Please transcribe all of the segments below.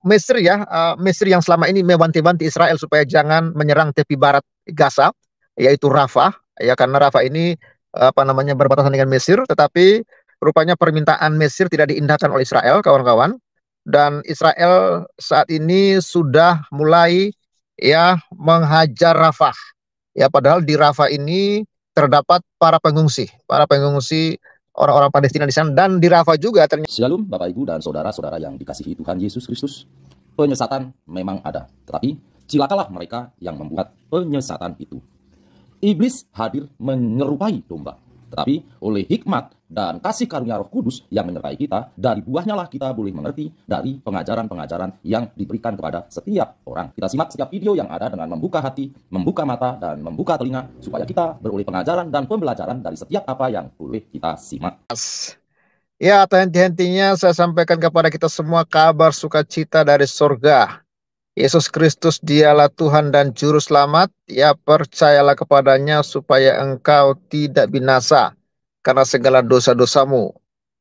Mesir ya, Mesir yang selama ini mewanti-wanti Israel supaya jangan menyerang tepi barat Gaza, yaitu Rafah, ya karena Rafah ini apa namanya berbatasan dengan Mesir, tetapi rupanya permintaan Mesir tidak diindahkan oleh Israel, kawan-kawan. Dan Israel saat ini sudah mulai ya menghajar Rafah. Ya padahal di Rafah ini terdapat para pengungsi orang-orang Palestina di sana dan di Rafah juga ternyata. Shalom Bapak Ibu dan Saudara-saudara yang dikasihi Tuhan Yesus Kristus. Penyesatan memang ada, tetapi cilakalah mereka yang membuat penyesatan itu. Iblis hadir menyerupai domba, tetapi oleh hikmat dan kasih karunia Roh Kudus yang menyertai kita, dari buahnya lah kita boleh mengerti dari pengajaran-pengajaran yang diberikan kepada setiap orang. Kita simak setiap video yang ada dengan membuka hati, membuka mata, dan membuka telinga, supaya kita beroleh pengajaran dan pembelajaran dari setiap apa yang boleh kita simak. Ya, henti-hentinya saya sampaikan kepada kita semua kabar sukacita dari surga. Yesus Kristus dialah Tuhan dan Juru Selamat. Ya, percayalah kepadanya supaya engkau tidak binasa karena segala dosa-dosamu.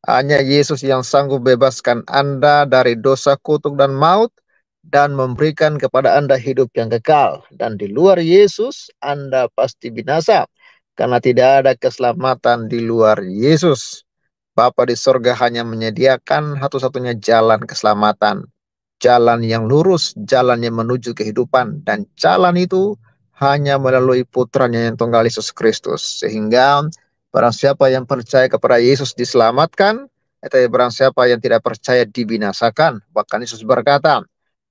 Hanya Yesus yang sanggup bebaskan Anda dari dosa, kutuk, dan maut, dan memberikan kepada Anda hidup yang kekal. Dan di luar Yesus, Anda pasti binasa, karena tidak ada keselamatan di luar Yesus. Bapa di sorga hanya menyediakan satu-satunya jalan keselamatan. Jalan yang lurus, jalan yang menuju kehidupan. Dan jalan itu hanya melalui putranya yang tunggal Yesus Kristus. Sehingga barang siapa yang percaya kepada Yesus diselamatkan, tetapi barang siapa yang tidak percaya dibinasakan. Bahkan Yesus berkata,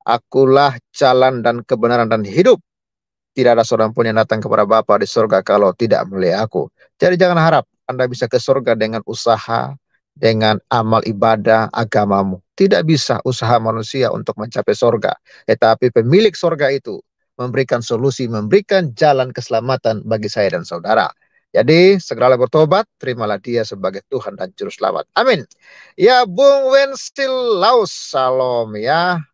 akulah jalan dan kebenaran dan hidup. Tidak ada seorang pun yang datang kepada Bapa di surga kalau tidak melalui aku. Jadi jangan harap Anda bisa ke surga dengan usaha, dengan amal ibadah agamamu. Tidak bisa usaha manusia untuk mencapai surga. Tetapi pemilik surga itu memberikan solusi, memberikan jalan keselamatan bagi saya dan saudara. Jadi segeralah bertobat, terimalah dia sebagai Tuhan dan Juru Selamat. Amin. Ya, Bung Wensil Laus, salam ya.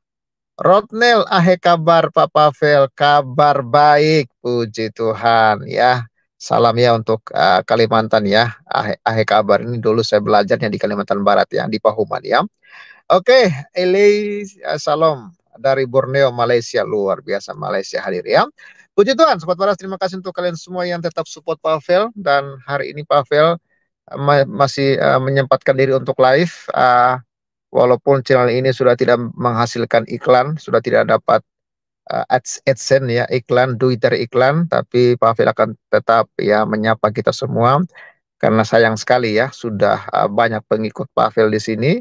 Rodnel, ahe kabar Pak Pavel, kabar baik, puji Tuhan ya. Salam ya untuk Kalimantan ya, ahe kabar ini dulu saya belajarnya di Kalimantan Barat ya, di Pahuman ya. Oke, Eli salam dari Borneo, Malaysia, luar biasa Malaysia hadir ya. Puji Tuhan, Sobat Waras, terima kasih untuk kalian semua yang tetap support Pavel, dan hari ini Pavel masih menyempatkan diri untuk live. Walaupun channel ini sudah tidak menghasilkan iklan, sudah tidak dapat AdSense ya, iklan, Twitter iklan, tapi Pavel akan tetap ya menyapa kita semua karena sayang sekali ya sudah banyak pengikut Pavel di sini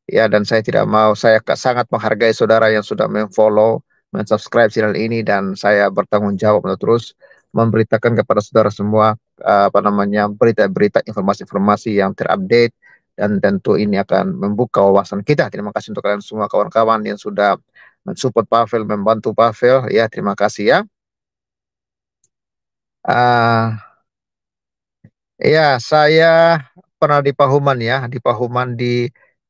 ya, dan saya tidak mau, saya sangat menghargai saudara yang sudah memfollow, mensubscribe channel ini, dan saya bertanggung jawab untuk terus memberitakan kepada saudara semua apa namanya berita-berita, informasi-informasi yang terupdate, dan tentu ini akan membuka wawasan kita. Terima kasih untuk kalian semua kawan-kawan yang sudah mensupport Pavel, membantu Pavel ya, terima kasih ya. Ya, saya pernah di Pahuman ya, di Pahuman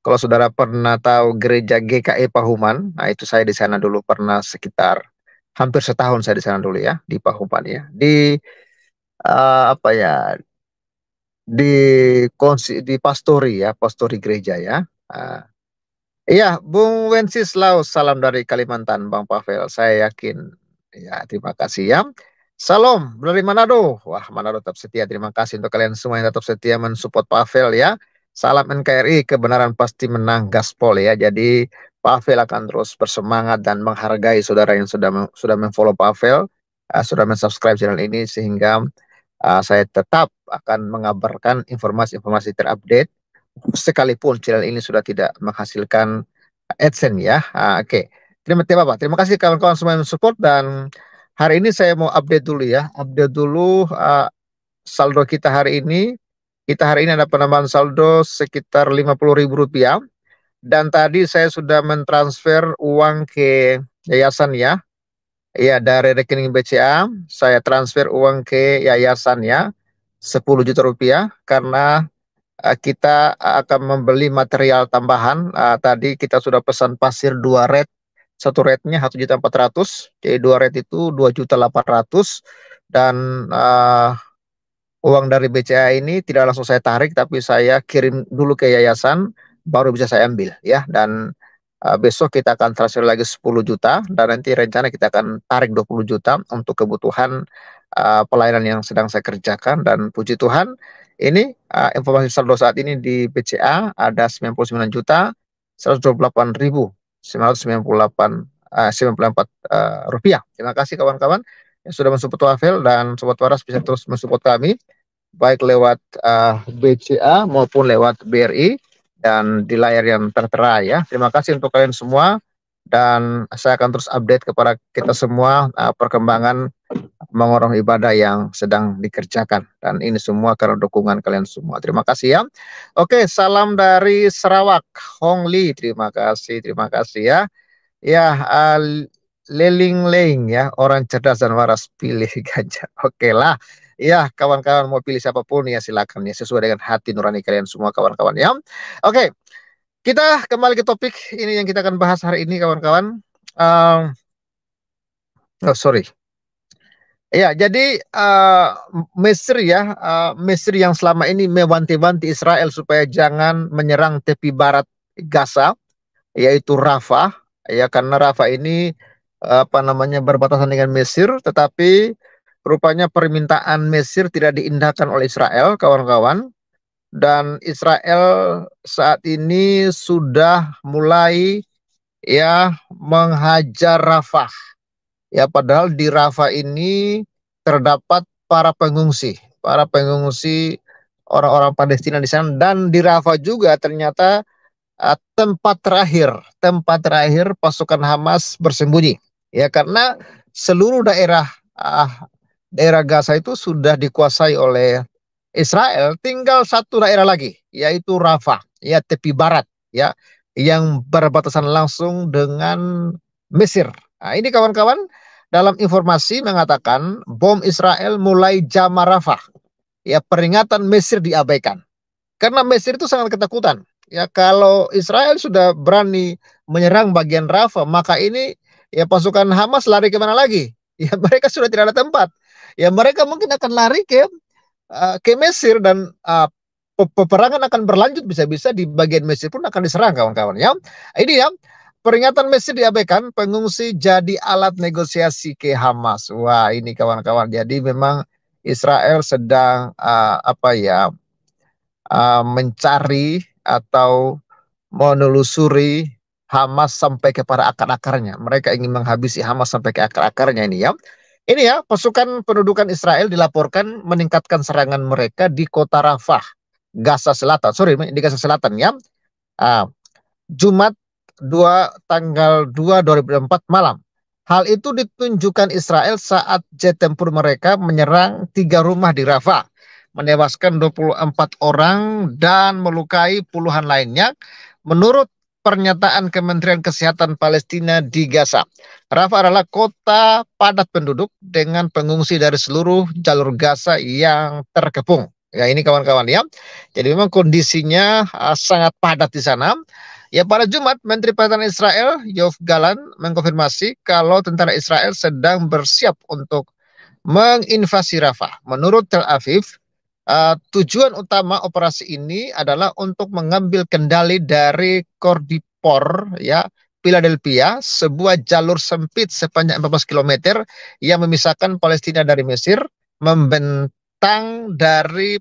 kalau saudara pernah tahu gereja GKI Pahuman, nah itu saya di sana dulu pernah sekitar hampir setahun saya di sana dulu ya, di Pahuman ya. Di apa ya, di pastori ya, pastori gereja ya. Iya, Bung Wenceslaus, salam dari Kalimantan, Bang Pavel. Saya yakin, ya terima kasih ya. Salam dari Manado. Wah, Manado tetap setia. Terima kasih untuk kalian semua yang tetap setia mensupport Pavel ya. Salam NKRI, kebenaran pasti menang, gaspol ya. Jadi Pavel akan terus bersemangat dan menghargai saudara yang sudah memfollow Pavel, sudah mensubscribe channel ini, sehingga saya tetap akan mengabarkan informasi-informasi terupdate sekalipun channel ini sudah tidak menghasilkan AdSense ya. Oke. Terima kasih kawan-kawan semua yang support, dan hari ini saya mau update dulu ya. Update dulu saldo kita hari ini. Kita hari ini ada penambahan saldo sekitar Rp50.000, dan tadi saya sudah mentransfer uang ke yayasan ya. Ya, dari rekening BCA saya transfer uang ke yayasan ya, Rp10 juta, karena kita akan membeli material tambahan. Tadi kita sudah pesan pasir 2 red, satu rednya Rp1.400.000, jadi 2 red itu Rp2.800.000, dan uang dari BCA ini tidak langsung saya tarik, tapi saya kirim dulu ke yayasan, baru bisa saya ambil ya. Dan Besok kita akan transfer lagi 10 juta dan nanti rencana kita akan tarik 20 juta untuk kebutuhan pelayanan yang sedang saya kerjakan. Dan puji Tuhan, ini informasi saldo saat ini di BCA ada 99 juta 128.994 rupiah. Terima kasih kawan-kawan yang sudah mensupport Wafel, dan Sobat Waras bisa terus mensupport kami baik lewat BCA maupun lewat BRI dan di layar yang tertera ya. Terima kasih untuk kalian semua, dan saya akan terus update kepada kita semua perkembangan mengorong ibadah yang sedang dikerjakan, dan ini semua karena dukungan kalian semua. Terima kasih ya. Oke, salam dari Sarawak, Hong Li. Terima kasih ya. Ya, Leling Leng ya, orang cerdas dan waras pilih Ganjar. Oke lah. Ya, kawan-kawan mau pilih siapapun ya silakan ya, sesuai dengan hati nurani kalian semua kawan-kawan ya. Oke, kita kembali ke topik ini yang kita akan bahas hari ini kawan-kawan. Sorry. Ya, jadi Mesir ya, Mesir yang selama ini mewanti-wanti Israel supaya jangan menyerang tepi barat Gaza, yaitu Rafah, ya karena Rafah ini berbatasan dengan Mesir, tetapi rupanya permintaan Mesir tidak diindahkan oleh Israel, kawan-kawan. Dan Israel saat ini sudah mulai ya menghajar Rafah. Ya padahal di Rafah ini terdapat para pengungsi orang-orang Palestina di sana, dan di Rafah juga ternyata tempat terakhir pasukan Hamas bersembunyi. Ya karena seluruh daerah Gaza itu sudah dikuasai oleh Israel, tinggal satu daerah lagi, yaitu Rafah, ya tepi barat, ya yang berbatasan langsung dengan Mesir. Nah, ini kawan-kawan, dalam informasi mengatakan bom Israel mulai jamah Rafah, ya peringatan Mesir diabaikan. Karena Mesir itu sangat ketakutan. Ya kalau Israel sudah berani menyerang bagian Rafah, maka ini ya pasukan Hamas lari kemana lagi? Ya mereka sudah tidak ada tempat. Ya mereka mungkin akan lari ke Mesir, dan peperangan akan berlanjut, bisa-bisa di bagian Mesir pun akan diserang kawan-kawan ya. Ini ya, peringatan Mesir diabaikan, pengungsi jadi alat negosiasi ke Hamas. Wah ini kawan-kawan, jadi memang Israel sedang mencari atau menelusuri Hamas sampai kepada akar-akarnya. Mereka ingin menghabisi Hamas sampai ke akar-akarnya ini ya. Ini ya, pasukan pendudukan Israel dilaporkan meningkatkan serangan mereka di kota Rafah, Gaza Selatan. Di Gaza Selatan ya. Jumat tanggal 2 2024 malam. Hal itu ditunjukkan Israel saat jet tempur mereka menyerang 3 rumah di Rafah, menewaskan 24 orang dan melukai puluhan lainnya, menurut pernyataan Kementerian Kesehatan Palestina di Gaza. Rafah adalah kota padat penduduk dengan pengungsi dari seluruh jalur Gaza yang terkepung. Ya ini kawan-kawan ya. Jadi memang kondisinya sangat padat di sana. Ya pada Jumat, Menteri Pertahanan Israel Yoav Gallant mengkonfirmasi kalau tentara Israel sedang bersiap untuk menginvasi Rafah. Menurut Tel Aviv, tujuan utama operasi ini adalah untuk mengambil kendali dari Kordipor, ya, Philadelphia, sebuah jalur sempit sepanjang 14 km yang memisahkan Palestina dari Mesir, membentang dari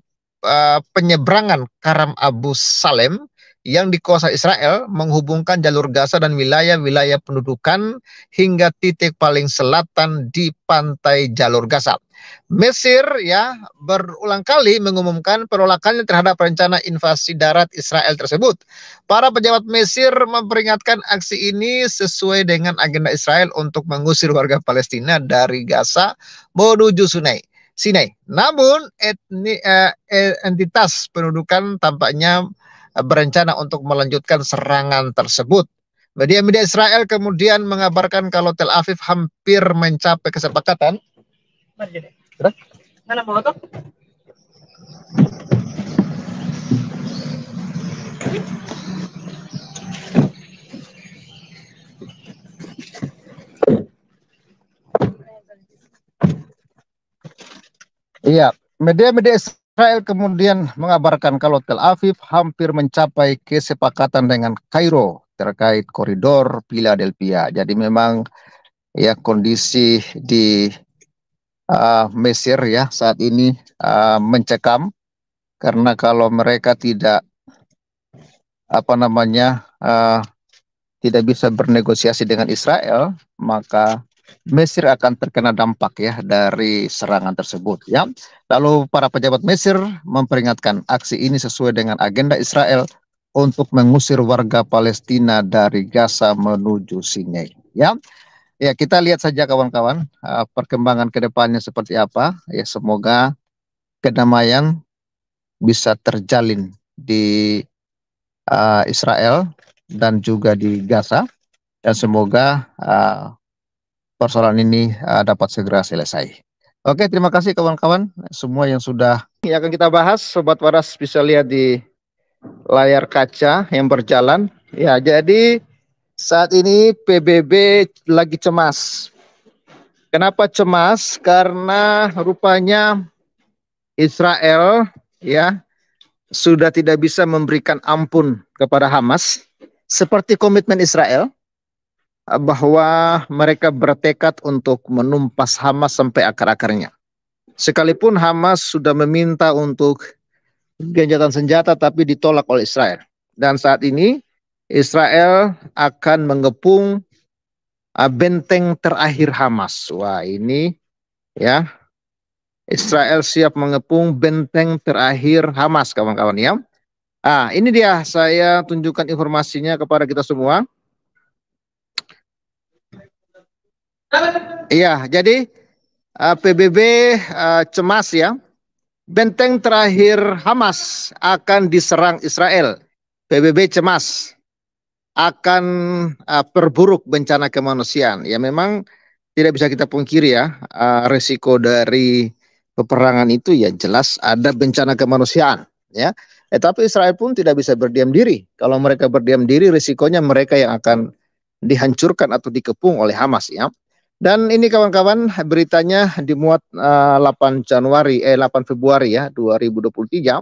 penyeberangan Karam Abu Salem yang dikuasai Israel, menghubungkan jalur Gaza dan wilayah-wilayah pendudukan hingga titik paling selatan di pantai jalur Gaza. Mesir ya berulang kali mengumumkan penolakannya terhadap rencana invasi darat Israel tersebut. Para pejabat Mesir memperingatkan aksi ini sesuai dengan agenda Israel untuk mengusir warga Palestina dari Gaza menuju Sinai. Namun entitas pendudukan tampaknya berencana untuk melanjutkan serangan tersebut. Media-media Israel kemudian mengabarkan kalau Tel Aviv hampir mencapai kesepakatan. Mana mau tuh? Iya, media-media Israel kemudian mengabarkan kalau Tel Aviv hampir mencapai kesepakatan dengan Kairo terkait koridor Philadelphia. Jadi memang ya kondisi di Mesir ya saat ini mencekam, karena kalau mereka tidak tidak bisa bernegosiasi dengan Israel, maka Mesir akan terkena dampak ya dari serangan tersebut ya. Lalu para pejabat Mesir memperingatkan aksi ini sesuai dengan agenda Israel untuk mengusir warga Palestina dari Gaza menuju Sinai ya. Ya, kita lihat saja kawan-kawan perkembangan ke depannya seperti apa ya. Semoga kedamaian bisa terjalin di Israel dan juga di Gaza, dan semoga persoalan ini dapat segera selesai. Oke, terima kasih kawan-kawan semua yang sudah yang akan kita bahas. Sobat Waras bisa lihat di layar kaca yang berjalan. Ya, jadi saat ini PBB lagi cemas. Kenapa cemas? Karena rupanya Israel ya sudah tidak bisa memberikan ampun kepada Hamas seperti komitmen Israel bahwa mereka bertekad untuk menumpas Hamas sampai akar-akarnya. Sekalipun Hamas sudah meminta untuk gencatan senjata tapi ditolak oleh Israel. Dan saat ini Israel akan mengepung benteng terakhir Hamas. Wah, ini ya, Israel siap mengepung benteng terakhir Hamas, kawan-kawan ya. Ini dia, saya tunjukkan informasinya kepada kita semua. Iya, jadi PBB cemas ya. Benteng terakhir Hamas akan diserang Israel. PBB cemas akan perburuk bencana kemanusiaan. Ya memang tidak bisa kita pungkiri ya, resiko dari peperangan itu ya jelas ada bencana kemanusiaan ya. Tapi Israel pun tidak bisa berdiam diri. Kalau mereka berdiam diri, risikonya mereka yang akan dihancurkan atau dikepung oleh Hamas ya. Dan ini kawan-kawan, beritanya dimuat 8 Februari ya 2023.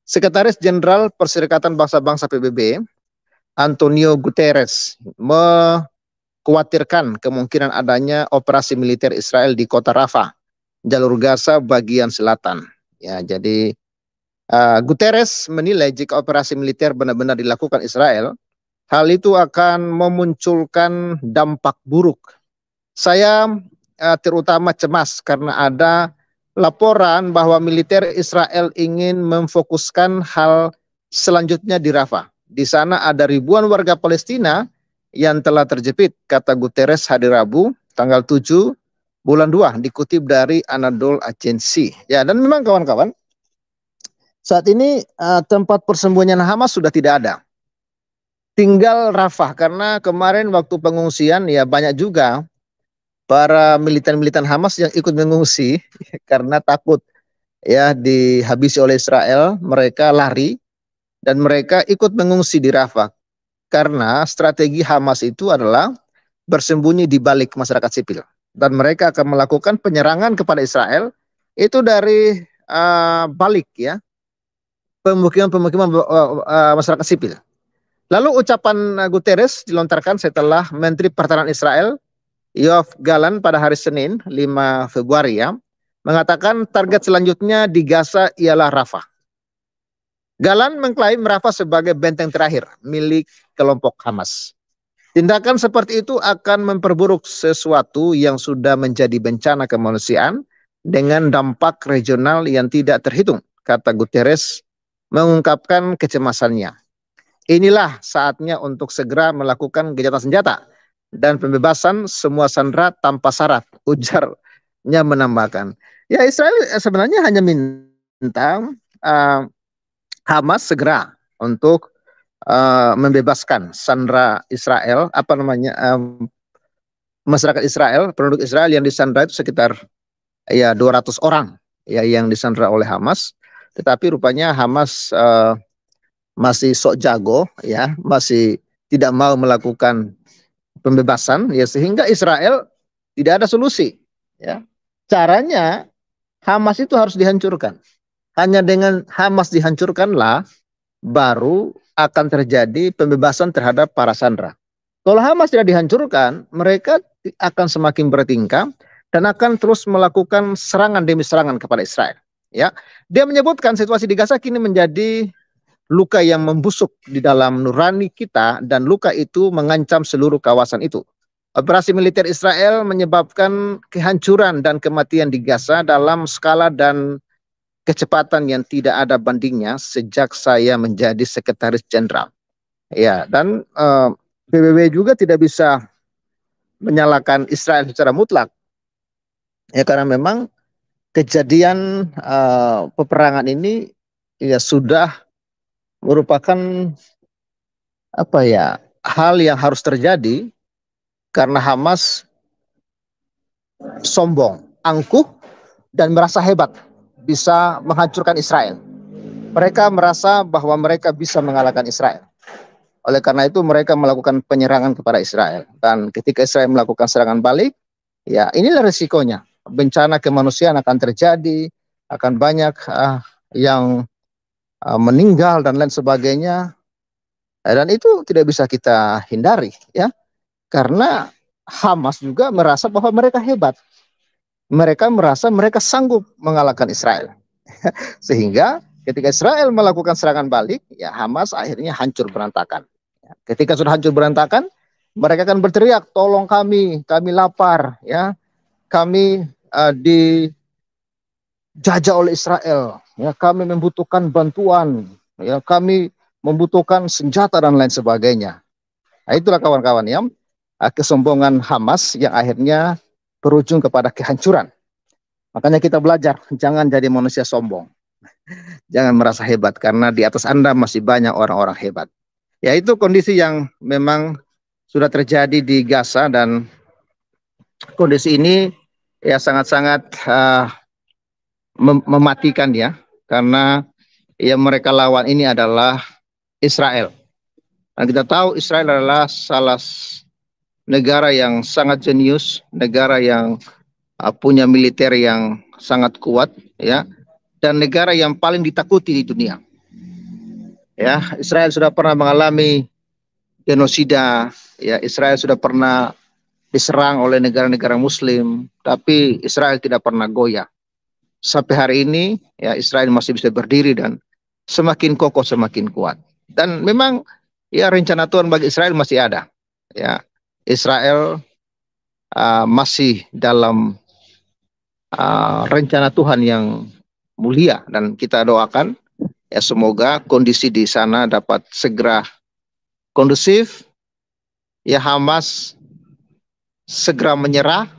Sekretaris Jenderal Perserikatan Bangsa-Bangsa PBB Antonio Guterres mengkhawatirkan kemungkinan adanya operasi militer Israel di kota Rafah, jalur Gaza bagian selatan. Ya, jadi Guterres menilai jika operasi militer benar-benar dilakukan Israel, hal itu akan memunculkan dampak buruk. Saya terutama cemas karena ada laporan bahwa militer Israel ingin memfokuskan hal selanjutnya di Rafah. Di sana ada ribuan warga Palestina yang telah terjepit, kata Guterres hari Rabu tanggal 7 bulan 2, dikutip dari Anadolu Agency. Ya, dan memang kawan-kawan, saat ini tempat persembunyian Hamas sudah tidak ada. Tinggal Rafah, karena kemarin waktu pengungsian ya banyak juga para militan-militan Hamas yang ikut mengungsi karena takut ya dihabisi oleh Israel. Mereka lari dan mereka ikut mengungsi di Rafah, karena strategi Hamas itu adalah bersembunyi di balik masyarakat sipil, dan mereka akan melakukan penyerangan kepada Israel itu dari balik ya pemukiman-pemukiman masyarakat sipil. Lalu ucapan Guterres dilontarkan setelah Menteri Pertahanan Israel Yoav Galan pada hari Senin 5 Februari ya, mengatakan target selanjutnya di Gaza ialah Rafah. Galan mengklaim Rafah sebagai benteng terakhir milik kelompok Hamas. Tindakan seperti itu akan memperburuk sesuatu yang sudah menjadi bencana kemanusiaan dengan dampak regional yang tidak terhitung, kata Guterres mengungkapkan kecemasannya. Inilah saatnya untuk segera melakukan gencatan senjata dan pembebasan semua sandera tanpa syarat, ujarnya menambahkan. Ya, Israel sebenarnya hanya minta Hamas segera untuk membebaskan sandera Israel, masyarakat Israel, penduduk Israel yang disandera itu sekitar ya 200 orang ya yang disandera oleh Hamas. Tetapi rupanya Hamas masih sok jago ya, masih tidak mau melakukan pembebasan ya, sehingga Israel tidak ada solusi ya. Caranya Hamas itu harus dihancurkan. Hanya dengan Hamas dihancurkanlah baru akan terjadi pembebasan terhadap para sandera. Kalau Hamas tidak dihancurkan, mereka akan semakin bertingkah dan akan terus melakukan serangan demi serangan kepada Israel. Ya, dia menyebutkan situasi di Gaza kini menjadi luka yang membusuk di dalam nurani kita dan luka itu mengancam seluruh kawasan itu. Operasi militer Israel menyebabkan kehancuran dan kematian di Gaza dalam skala dan kecepatan yang tidak ada bandingnya sejak saya menjadi sekretaris jenderal. Ya, dan PBB juga tidak bisa menyalahkan Israel secara mutlak. Ya, karena memang kejadian peperangan ini ya sudah merupakan apa ya, hal yang harus terjadi karena Hamas sombong, angkuh dan merasa hebat bisa menghancurkan Israel. Mereka merasa bahwa mereka bisa mengalahkan Israel. Oleh karena itu mereka melakukan penyerangan kepada Israel. Dan ketika Israel melakukan serangan balik, ya inilah resikonya. Bencana kemanusiaan akan terjadi, akan banyak yang meninggal dan lain sebagainya. Dan itu tidak bisa kita hindari, ya. Karena Hamas juga merasa bahwa mereka hebat. Mereka merasa mereka sanggup mengalahkan Israel. Sehingga ketika Israel melakukan serangan balik, ya Hamas akhirnya hancur berantakan. Ketika sudah hancur berantakan, mereka akan berteriak, tolong kami lapar, ya, kami dijajah oleh Israel, ya, kami membutuhkan bantuan, ya, kami membutuhkan senjata dan lain sebagainya. Nah, itulah kawan-kawan ya, kesombongan Hamas yang akhirnya berujung kepada kehancuran. Makanya kita belajar, jangan jadi manusia sombong. Jangan merasa hebat, karena di atas Anda masih banyak orang-orang hebat. Ya, itu kondisi yang memang sudah terjadi di Gaza, dan kondisi ini ya sangat-sangat mematikan ya, karena yang mereka lawan ini adalah Israel. Dan kita tahu Israel adalah salah negara yang sangat jenius, negara yang punya militer yang sangat kuat, ya, dan negara yang paling ditakuti di dunia. Ya, Israel sudah pernah mengalami genosida, ya, Israel sudah pernah diserang oleh negara-negara Muslim, tapi Israel tidak pernah goyah. Sampai hari ini, ya, Israel masih bisa berdiri dan semakin kokoh, semakin kuat. Dan memang, ya, rencana Tuhan bagi Israel masih ada. Ya, Israel masih dalam rencana Tuhan yang mulia, dan kita doakan ya semoga kondisi di sana dapat segera kondusif, ya, Hamas segera menyerah.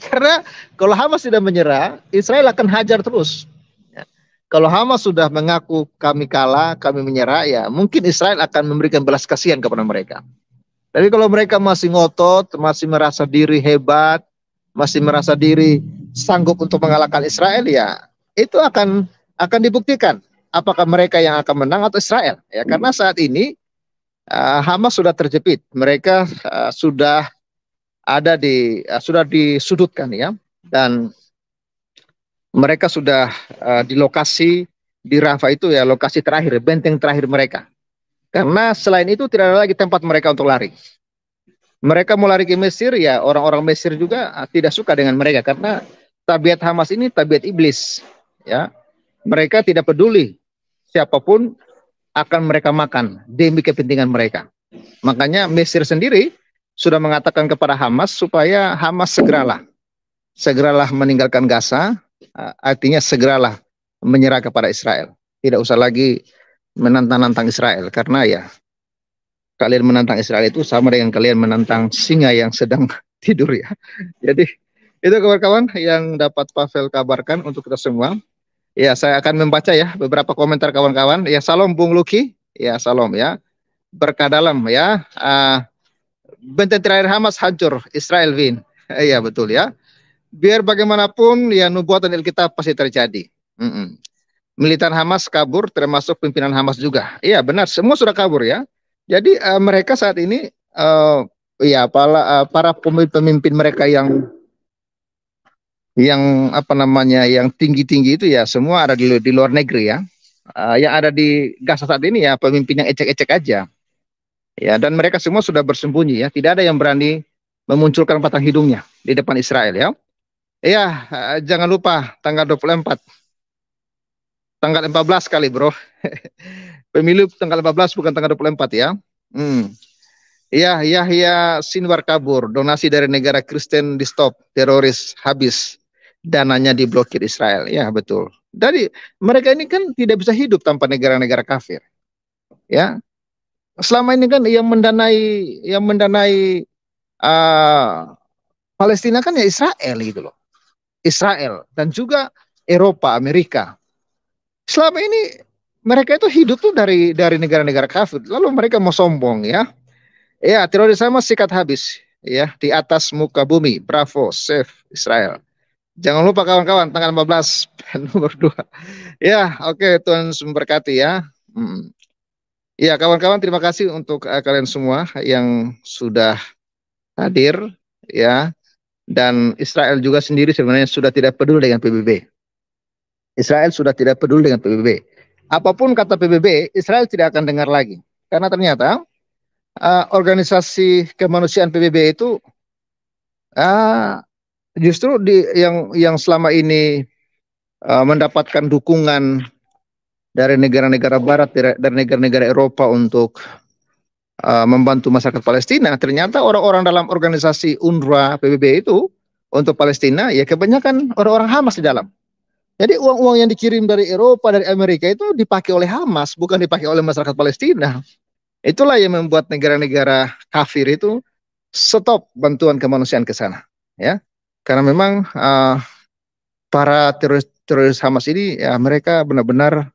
Karena kalau Hamas tidak menyerah, Israel akan hajar terus. Ya. Kalau Hamas sudah mengaku kami kalah, kami menyerah, ya mungkin Israel akan memberikan belas kasihan kepada mereka. Tapi kalau mereka masih ngotot, masih merasa diri hebat, masih merasa diri sanggup untuk mengalahkan Israel, ya itu akan dibuktikan apakah mereka yang akan menang atau Israel. Ya, karena saat ini Hamas sudah terjepit, mereka sudah ada sudah disudutkan ya, dan mereka sudah di lokasi di Rafah itu ya, lokasi terakhir, benteng terakhir mereka. Karena selain itu tidak ada lagi tempat mereka untuk lari. Mereka mau lari ke Mesir, ya orang-orang Mesir juga tidak suka dengan mereka karena tabiat Hamas ini tabiat iblis. Ya, mereka tidak peduli siapapun akan mereka makan demi kepentingan mereka. Makanya Mesir sendiri sudah mengatakan kepada Hamas supaya Hamas segeralah meninggalkan Gaza, artinya segeralah menyerah kepada Israel. Tidak usah lagi menantang-nantang Israel, karena ya kalian menantang Israel itu sama dengan kalian menantang singa yang sedang tidur ya. Jadi itu kawan-kawan yang dapat Pavel kabarkan untuk kita semua. Ya, saya akan membaca ya beberapa komentar kawan-kawan. Ya, salam Bung Luki. Ya, salam ya. Berkah dalam ya. Benteng terakhir Hamas hancur, Israel win. Iya betul ya. Biar bagaimanapun ya nubuatan Alkitab pasti terjadi. Militan Hamas kabur, termasuk pimpinan Hamas juga. Iya benar, semua sudah kabur ya. Jadi mereka saat ini ya para pemimpin mereka yang apa namanya yang tinggi-tinggi itu ya semua ada di luar negeri ya. yang ada di Gaza saat ini ya pemimpin yang ecek-ecek aja. Ya, dan mereka semua sudah bersembunyi ya. Tidak ada yang berani memunculkan batang hidungnya di depan Israel ya. Ya, jangan lupa tanggal 24, tanggal 14 kali, Bro. Pemilu tanggal 14 bukan tanggal 24 ya. Hmm. Ya, Yahya Sinwar kabur, donasi dari negara Kristen di stop, teroris habis, dananya diblokir Israel. Ya, betul. Dari mereka ini kan tidak bisa hidup tanpa negara-negara kafir. Ya, selama ini kan yang mendanai uh, Palestina kan ya Israel gitu loh. Israel dan juga Eropa, Amerika. Selama ini mereka itu hidup tuh dari negara-negara kafir. Lalu mereka mau sombong ya. Ya, teroris sama sikat habis ya di atas muka bumi. Bravo, save Israel. Jangan lupa kawan-kawan tanggal 15 nomor 2. Ya, oke, Tuhan memberkati ya. Hmm. Ya, kawan-kawan terima kasih untuk kalian semua yang sudah hadir ya. Dan Israel juga sendiri sebenarnya sudah tidak peduli dengan PBB. Israel sudah tidak peduli dengan PBB. Apapun kata PBB, Israel tidak akan dengar lagi. Karena ternyata organisasi kemanusiaan PBB itu uh, justru yang selama ini mendapatkan dukungan dari negara-negara Barat, dari negara-negara Eropa untuk membantu masyarakat Palestina. Ternyata orang-orang dalam organisasi UNRWA PBB itu untuk Palestina ya kebanyakan orang-orang Hamas di dalam. Jadi uang-uang yang dikirim dari Eropa, dari Amerika itu dipakai oleh Hamas, bukan dipakai oleh masyarakat Palestina. Itulah yang membuat negara-negara kafir itu stop bantuan kemanusiaan ke sana, ya. Karena memang para teroris Hamas ini, ya mereka benar-benar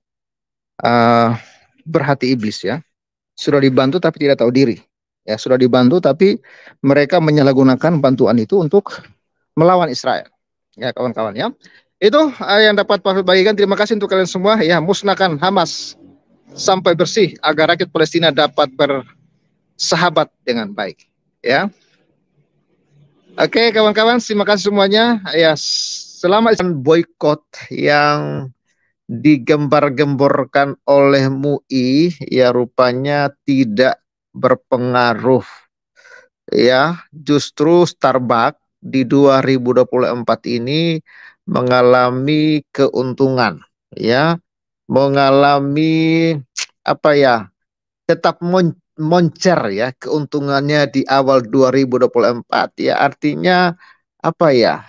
berhati iblis, ya. Sudah dibantu tapi tidak tahu diri, ya. Sudah dibantu tapi mereka menyalahgunakan bantuan itu untuk melawan Israel, ya kawan-kawan, ya. Itu yang dapat Pak bagikan. Terima kasih untuk kalian semua. Ya, musnahkan Hamas sampai bersih agar rakyat Palestina dapat bersahabat dengan baik. Ya, oke kawan-kawan, terima kasih semuanya. Ya, selama boykot yang digembar-gemborkan oleh MUI, ya rupanya tidak berpengaruh. Ya, justru Starbucks di 2024 ini mengalami keuntungan, ya, mengalami apa ya, tetap moncer ya keuntungannya di awal 2024 ya, artinya apa ya,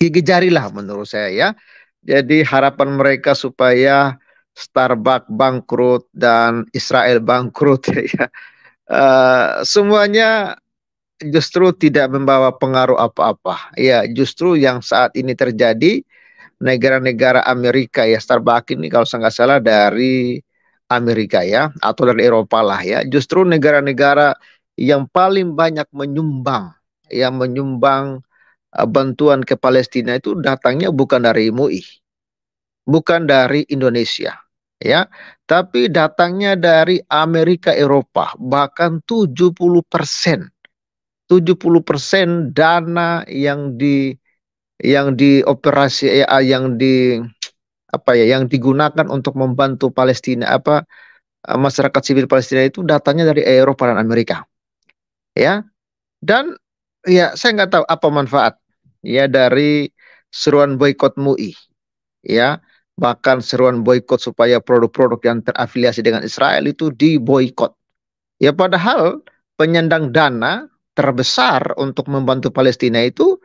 gigi jari lah menurut saya ya. Jadi harapan mereka supaya Starbucks bangkrut dan Israel bangkrut ya, semuanya justru tidak membawa pengaruh apa-apa. Ya, justru yang saat ini terjadi negara-negara Amerika ya, Starbucks ini kalau saya nggak salah dari Amerika ya, atau dari Eropa lah ya. Justru negara-negara yang paling banyak menyumbang, yang menyumbang bantuan ke Palestina itu datangnya bukan dari MUI, bukan dari Indonesia, ya, tapi datangnya dari Amerika Eropa, bahkan 70%. 70% dana yang dioperasi yang di apa ya yang digunakan untuk membantu Palestina masyarakat sipil Palestina itu datanya dari Eropa dan Amerika, ya. Dan ya saya nggak tahu apa manfaat ya dari seruan boykot MUI, ya, bahkan seruan boykot supaya produk-produk yang terafiliasi dengan Israel itu diboykot, ya, padahal penyandang dana terbesar untuk membantu Palestina itu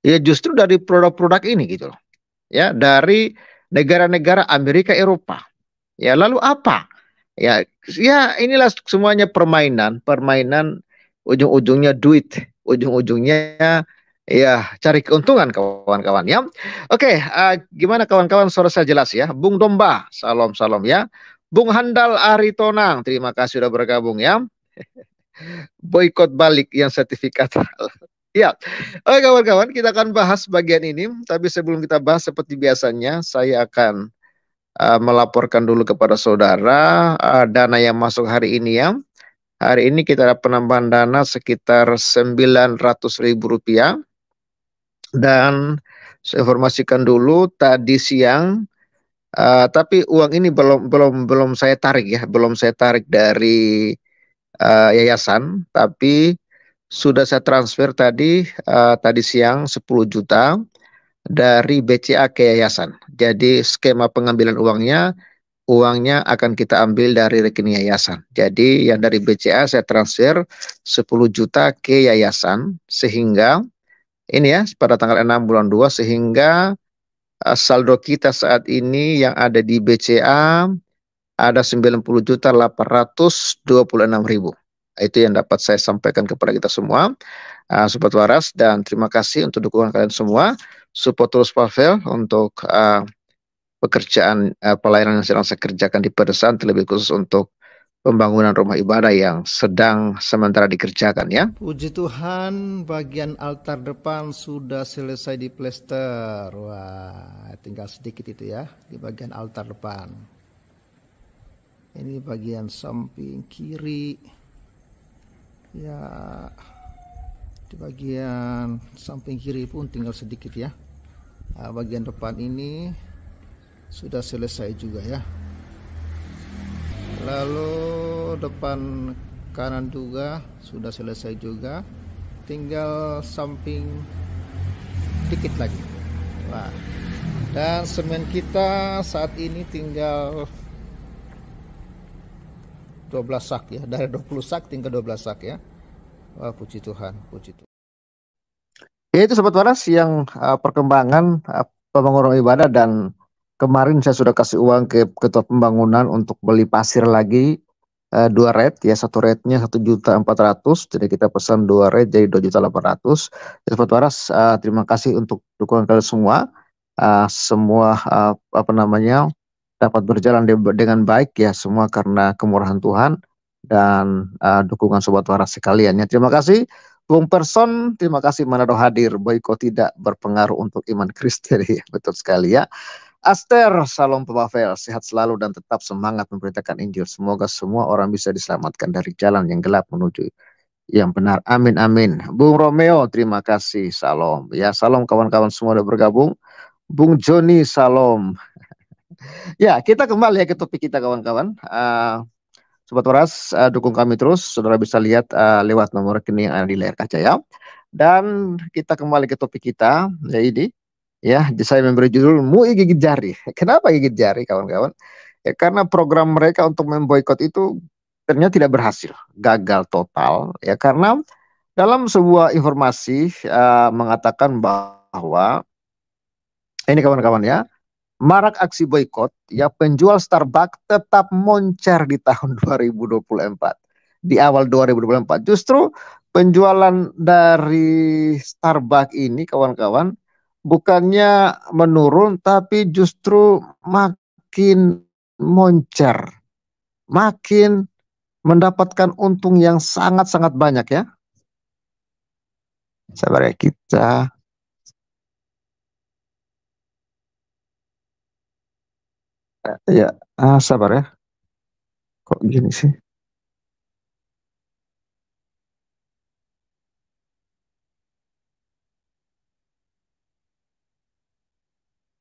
ya justru dari produk-produk ini gitu loh, ya, dari negara-negara Amerika Eropa. Ya, lalu apa? Ya, inilah semuanya permainan ujung-ujungnya duit, ujung-ujungnya ya cari keuntungan kawan-kawan ya. Oke, gimana kawan-kawan, suara saya jelas ya? Bung Domba, salam salam ya. Bung Handal Aritonang, terima kasih sudah bergabung ya. Boykot balik yang sertifikat. Ya, oke kawan-kawan, kita akan bahas bagian ini. Tapi sebelum kita bahas seperti biasanya, saya akan melaporkan dulu kepada saudara dana yang masuk hari ini ya. Hari ini kita ada penambahan dana sekitar Rp900.000. Dan saya informasikan dulu tadi siang Tapi uang ini belum saya tarik ya, belum saya tarik dari yayasan, tapi sudah saya transfer tadi siang 10 juta dari BCA ke yayasan. Jadi skema pengambilan uangnya akan kita ambil dari rekening yayasan. Jadi yang dari BCA saya transfer 10 juta ke yayasan, sehingga ini ya pada tanggal 6 bulan 2, sehingga saldo kita saat ini yang ada di BCA ada 90.826.000. Itu yang dapat saya sampaikan kepada kita semua, Sobat Waras, dan terima kasih untuk dukungan kalian semua. Support terus Pavel untuk pekerjaan pelayanan yang sedang saya kerjakan di pedesaan, terlebih khusus untuk pembangunan rumah ibadah yang sedang sementara dikerjakan ya. Puji Tuhan, bagian altar depan sudah selesai diplester. Wah, tinggal sedikit itu ya di bagian altar depan. Ini bagian samping kiri. Ya, di bagian samping kiri pun tinggal sedikit ya. Nah, bagian depan ini sudah selesai juga ya. Lalu depan kanan juga sudah selesai juga, tinggal samping dikit lagi. Wah. Dan semen kita saat ini tinggal 12 sak ya, dari 20 sak tinggal 12 sak ya. Wah, puji Tuhan, puji Tuhan. Ya, itu Sobat Waras yang perkembangan pembangunan ibadah, dan kemarin saya sudah kasih uang ke ketua pembangunan untuk beli pasir lagi 2 red ya, 1 rednya 1.400.000, jadi kita pesan 2 red jadi 2.800.000. Ya, Sobat Waras, terima kasih untuk dukungan kalian semua. Semua dapat berjalan dengan baik ya, semua karena kemurahan Tuhan dan dukungan Sobat Waras sekalian ya. Terima kasih Bung Person, terima kasih Manado hadir. Boykot tidak berpengaruh untuk iman Kristen ya, betul sekali ya. Aster, salam Pavel, sehat selalu dan tetap semangat memberitakan Injil. Semoga semua orang bisa diselamatkan dari jalan yang gelap menuju yang benar. Amin, amin. Bung Romeo, terima kasih. Salam. Ya, salam kawan-kawan semua udah bergabung. Bung Joni, salam. Ya, kita kembali ya ke topik kita kawan-kawan. Sobat Waras, dukung kami terus. Saudara bisa lihat lewat nomor rekening yang ada di layar kaca ya. Dan kita kembali ke topik kita, ya ini. Ya, saya memberi judul MUI gigit jari. Kenapa gigit jari kawan-kawan? Ya, karena program mereka untuk memboikot itu ternyata tidak berhasil, gagal total. Ya, karena dalam sebuah informasi mengatakan bahwa ini kawan-kawan ya, marak aksi boykot, ya penjual Starbucks tetap moncer di tahun 2024. Di awal 2024 justru penjualan dari Starbucks ini kawan-kawan bukannya menurun, tapi justru makin moncer, makin mendapatkan untung yang sangat-sangat banyak ya. Sabar ya kita. Ya, sabar ya. Kok gini sih?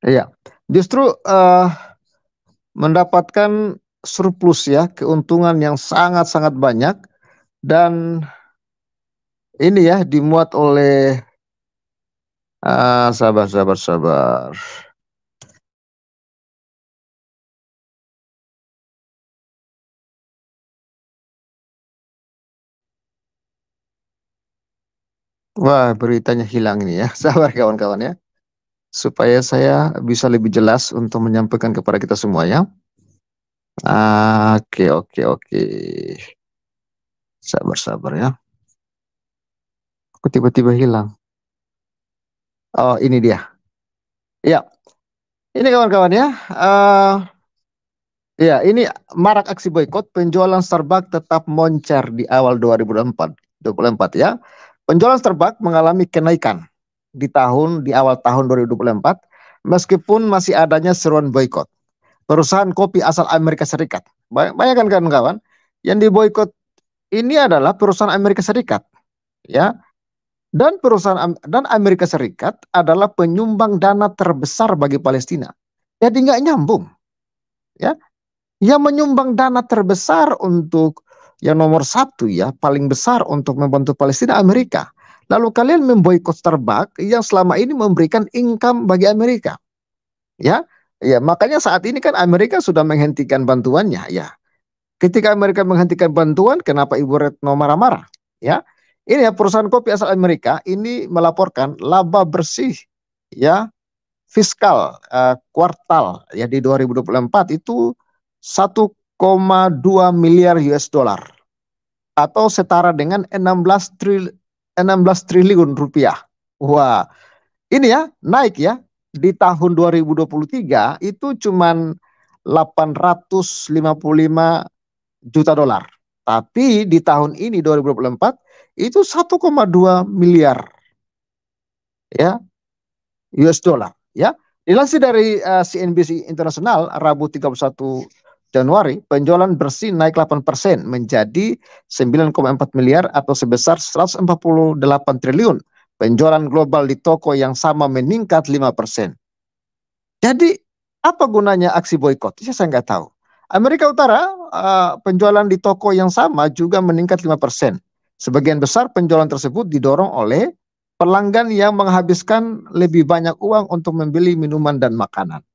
Iya, justru mendapatkan surplus ya, keuntungan yang sangat-sangat banyak, dan ini ya dimuat oleh sabar. Wah, beritanya hilang ini ya. Sabar kawan-kawan ya. Supaya saya bisa lebih jelas untuk menyampaikan kepada kita semua ya. Oke. Sabar ya. Kok tiba-tiba hilang? Oh, ini dia. Ya, ini kawan-kawan ya. Ya, ini marak aksi boykot, penjualan Starbucks tetap moncer di awal 2024 ya. Penjualan Starbucks mengalami kenaikan di awal tahun 2024 meskipun masih adanya seruan boykot. Perusahaan kopi asal Amerika Serikat. Bayangkan kawan-kawan, yang diboykot ini adalah perusahaan Amerika Serikat ya. Dan Amerika Serikat adalah penyumbang dana terbesar bagi Palestina. Jadi nggak nyambung. ya, yang menyumbang dana terbesar untuk yang nomor satu ya, paling besar untuk membantu Palestina, Amerika. Lalu kalian memboikot Starbucks yang selama ini memberikan income bagi Amerika, ya. Ya, makanya saat ini kan Amerika sudah menghentikan bantuannya, ya. Ketika Amerika menghentikan bantuan, kenapa Ibu Retno marah-marah? Ya, ini ya perusahaan kopi asal Amerika ini melaporkan laba bersih, ya, fiskal kuartal ya di 2024 itu 1,2 miliar US dollar atau setara dengan 16 triliun rupiah. Wah, ini ya naik ya. Di tahun 2023 itu cuman 855 juta dolar. Tapi di tahun ini 2024 itu 1,2 miliar ya US dollar ya. Dilansir dari CNBC Internasional Rabu 31 Januari, penjualan bersih naik 8% menjadi 9,4 miliar atau sebesar 148 triliun. Penjualan global di toko yang sama meningkat 5%. Jadi apa gunanya aksi boykot? Saya nggak tahu. Amerika Utara penjualan di toko yang sama juga meningkat 5%. Sebagian besar penjualan tersebut didorong oleh pelanggan yang menghabiskan lebih banyak uang untuk membeli minuman dan makanan.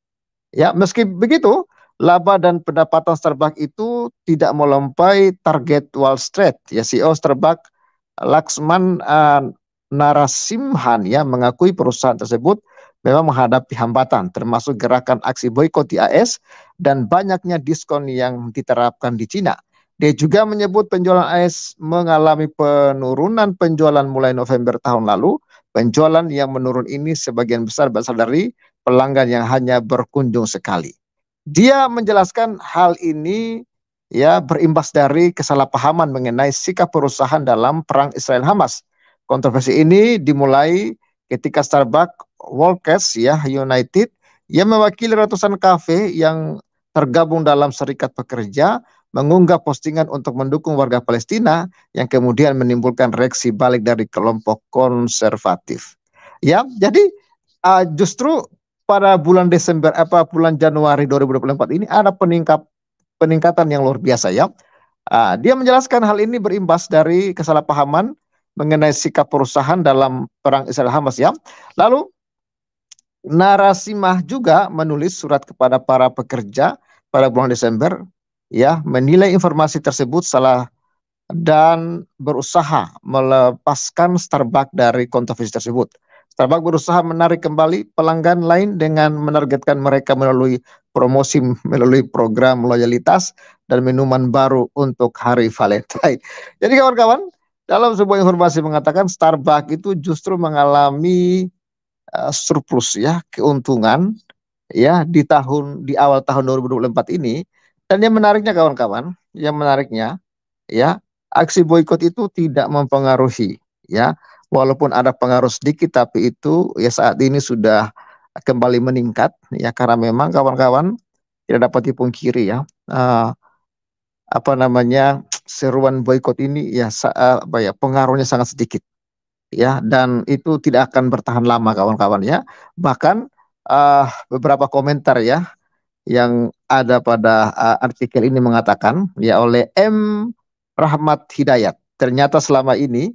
Ya, meski begitu, laba dan pendapatan Starbucks itu tidak melampaui target Wall Street. Ya, CEO Starbucks Laxman Narasimhan ya mengakui perusahaan tersebut memang menghadapi hambatan, termasuk gerakan aksi boikot di AS dan banyaknya diskon yang diterapkan di Cina. Dia juga menyebut penjualan AS mengalami penurunan penjualan mulai November tahun lalu. Penjualan yang menurun ini sebagian besar berasal dari pelanggan yang hanya berkunjung sekali. Dia menjelaskan hal ini ya berimbas dari kesalahpahaman mengenai sikap perusahaan dalam perang Israel Hamas. Kontroversi ini dimulai ketika Starbucks Workers ya United yang mewakili ratusan kafe yang tergabung dalam serikat pekerja mengunggah postingan untuk mendukung warga Palestina yang kemudian menimbulkan reaksi balik dari kelompok konservatif. Ya, jadi justru pada bulan bulan Januari 2024 ini ada peningkatan yang luar biasa ya. Dia menjelaskan hal ini berimbas dari kesalahpahaman mengenai sikap perusahaan dalam perang Israel Hamas ya. Lalu Narasimah juga menulis surat kepada para pekerja pada bulan Desember ya menilai informasi tersebut salah dan berusaha melepaskan Starbucks dari kontroversi tersebut. Starbucks berusaha menarik kembali pelanggan lain dengan menargetkan mereka melalui promosi, melalui program loyalitas dan minuman baru untuk hari Valentine. Jadi kawan-kawan, dalam sebuah informasi mengatakan Starbucks itu justru mengalami surplus ya, keuntungan ya di awal tahun 2024 ini. Dan yang menariknya kawan-kawan, yang menariknya ya, aksi boikot itu tidak mempengaruhi ya, walaupun ada pengaruh sedikit tapi itu ya saat ini sudah kembali meningkat ya karena memang kawan-kawan tidak dapat dipungkiri ya apa namanya seruan boikot ini ya pengaruhnya sangat sedikit ya dan itu tidak akan bertahan lama kawan-kawan ya. Bahkan beberapa komentar ya yang ada pada artikel ini mengatakan ya oleh M. Rahmat Hidayat, ternyata selama ini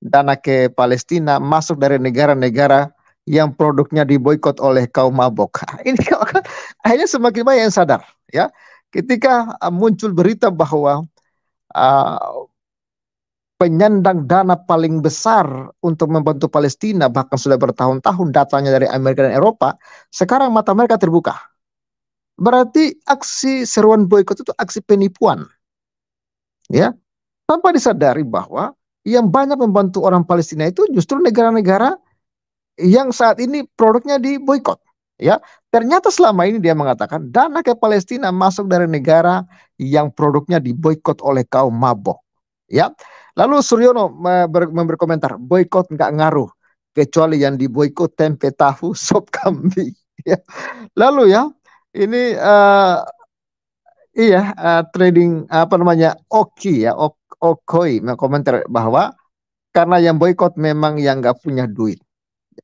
dana ke Palestina masuk dari negara-negara yang produknya diboikot oleh kaum mabok. Ini akhirnya semakin banyak yang sadar ya. Ketika muncul berita bahwa penyandang dana paling besar untuk membantu Palestina bahkan sudah bertahun-tahun datanya dari Amerika dan Eropa, sekarang mata mereka terbuka. Berarti aksi seruan boikot itu aksi penipuan. Ya, tanpa disadari bahwa yang banyak membantu orang Palestina itu justru negara-negara yang saat ini produknya diboikot. Ya, ternyata selama ini dia mengatakan dana ke Palestina masuk dari negara yang produknya diboikot oleh kaum mabok. Ya, lalu Suryono memberi komentar, boikot nggak ngaruh kecuali yang diboikot tempe tahu sop kambing. Ya, lalu ya ini trading apa namanya Oki ya Okoi komentar bahwa karena yang boikot memang yang nggak punya duit.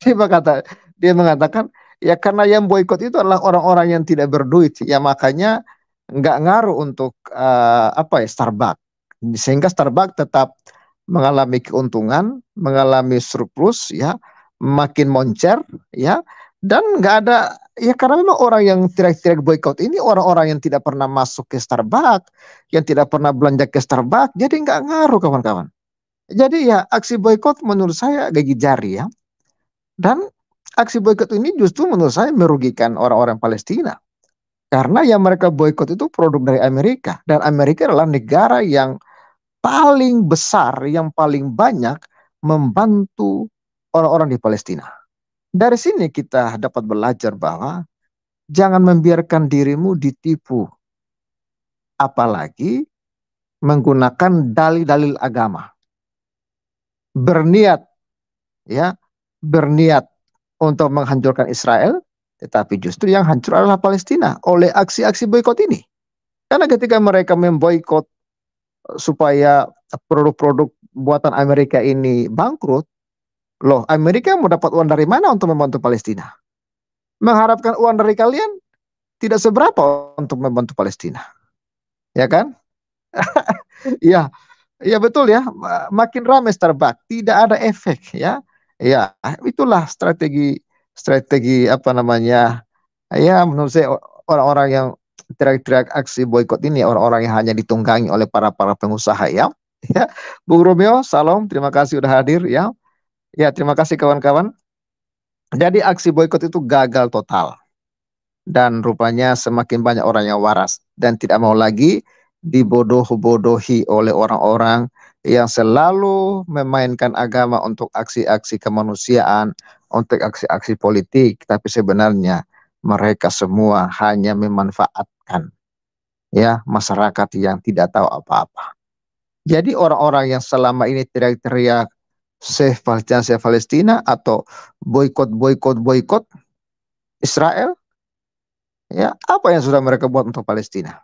Dia mengatakan ya karena yang boikot itu adalah orang-orang yang tidak berduit ya makanya nggak ngaruh untuk Starbucks, sehingga Starbucks tetap mengalami keuntungan, mengalami surplus, ya, makin moncer, ya, dan nggak ada, ya, karena memang orang yang tidak boykot ini orang-orang yang tidak pernah masuk ke Starbucks, yang tidak pernah belanja ke Starbucks, jadi nggak ngaruh kawan-kawan. Jadi ya aksi boykot menurut saya gigi jari, ya, dan aksi boykot ini justru menurut saya merugikan orang-orang Palestina. Karena yang mereka boykot itu produk dari Amerika. Dan Amerika adalah negara yang paling besar, yang paling banyak membantu orang-orang di Palestina. Dari sini kita dapat belajar bahwa jangan membiarkan dirimu ditipu. Apalagi menggunakan dalil-dalil agama. Berniat, ya, berniat untuk menghancurkan Israel, tetapi justru yang hancur adalah Palestina oleh aksi-aksi boykot ini. Karena ketika mereka memboikot supaya produk-produk buatan Amerika ini bangkrut, loh, Amerika mau dapat uang dari mana untuk membantu Palestina? Mengharapkan uang dari kalian tidak seberapa untuk membantu Palestina, ya kan? Iya, iya betul ya. Makin ramai Starbucks, tidak ada efek, ya. Ya, itulah strategi strategi apa namanya? Ya, menurut saya orang-orang yang teriak-teriak aksi boykot ini orang-orang yang hanya ditunggangi oleh para pengusaha, ya. Ya, Bung Romeo, salam, terima kasih sudah hadir, ya. Ya, terima kasih kawan-kawan. Jadi aksi boykot itu gagal total. Dan rupanya semakin banyak orang yang waras dan tidak mau lagi dibodoh-bodohi oleh orang-orang yang selalu memainkan agama untuk aksi-aksi kemanusiaan, untuk aksi-aksi politik, tapi sebenarnya mereka semua hanya memanfaatkan, ya, masyarakat yang tidak tahu apa-apa. Jadi orang-orang yang selama ini teriak-teriak save Palestina atau boykot Israel, ya, apa yang sudah mereka buat untuk Palestina?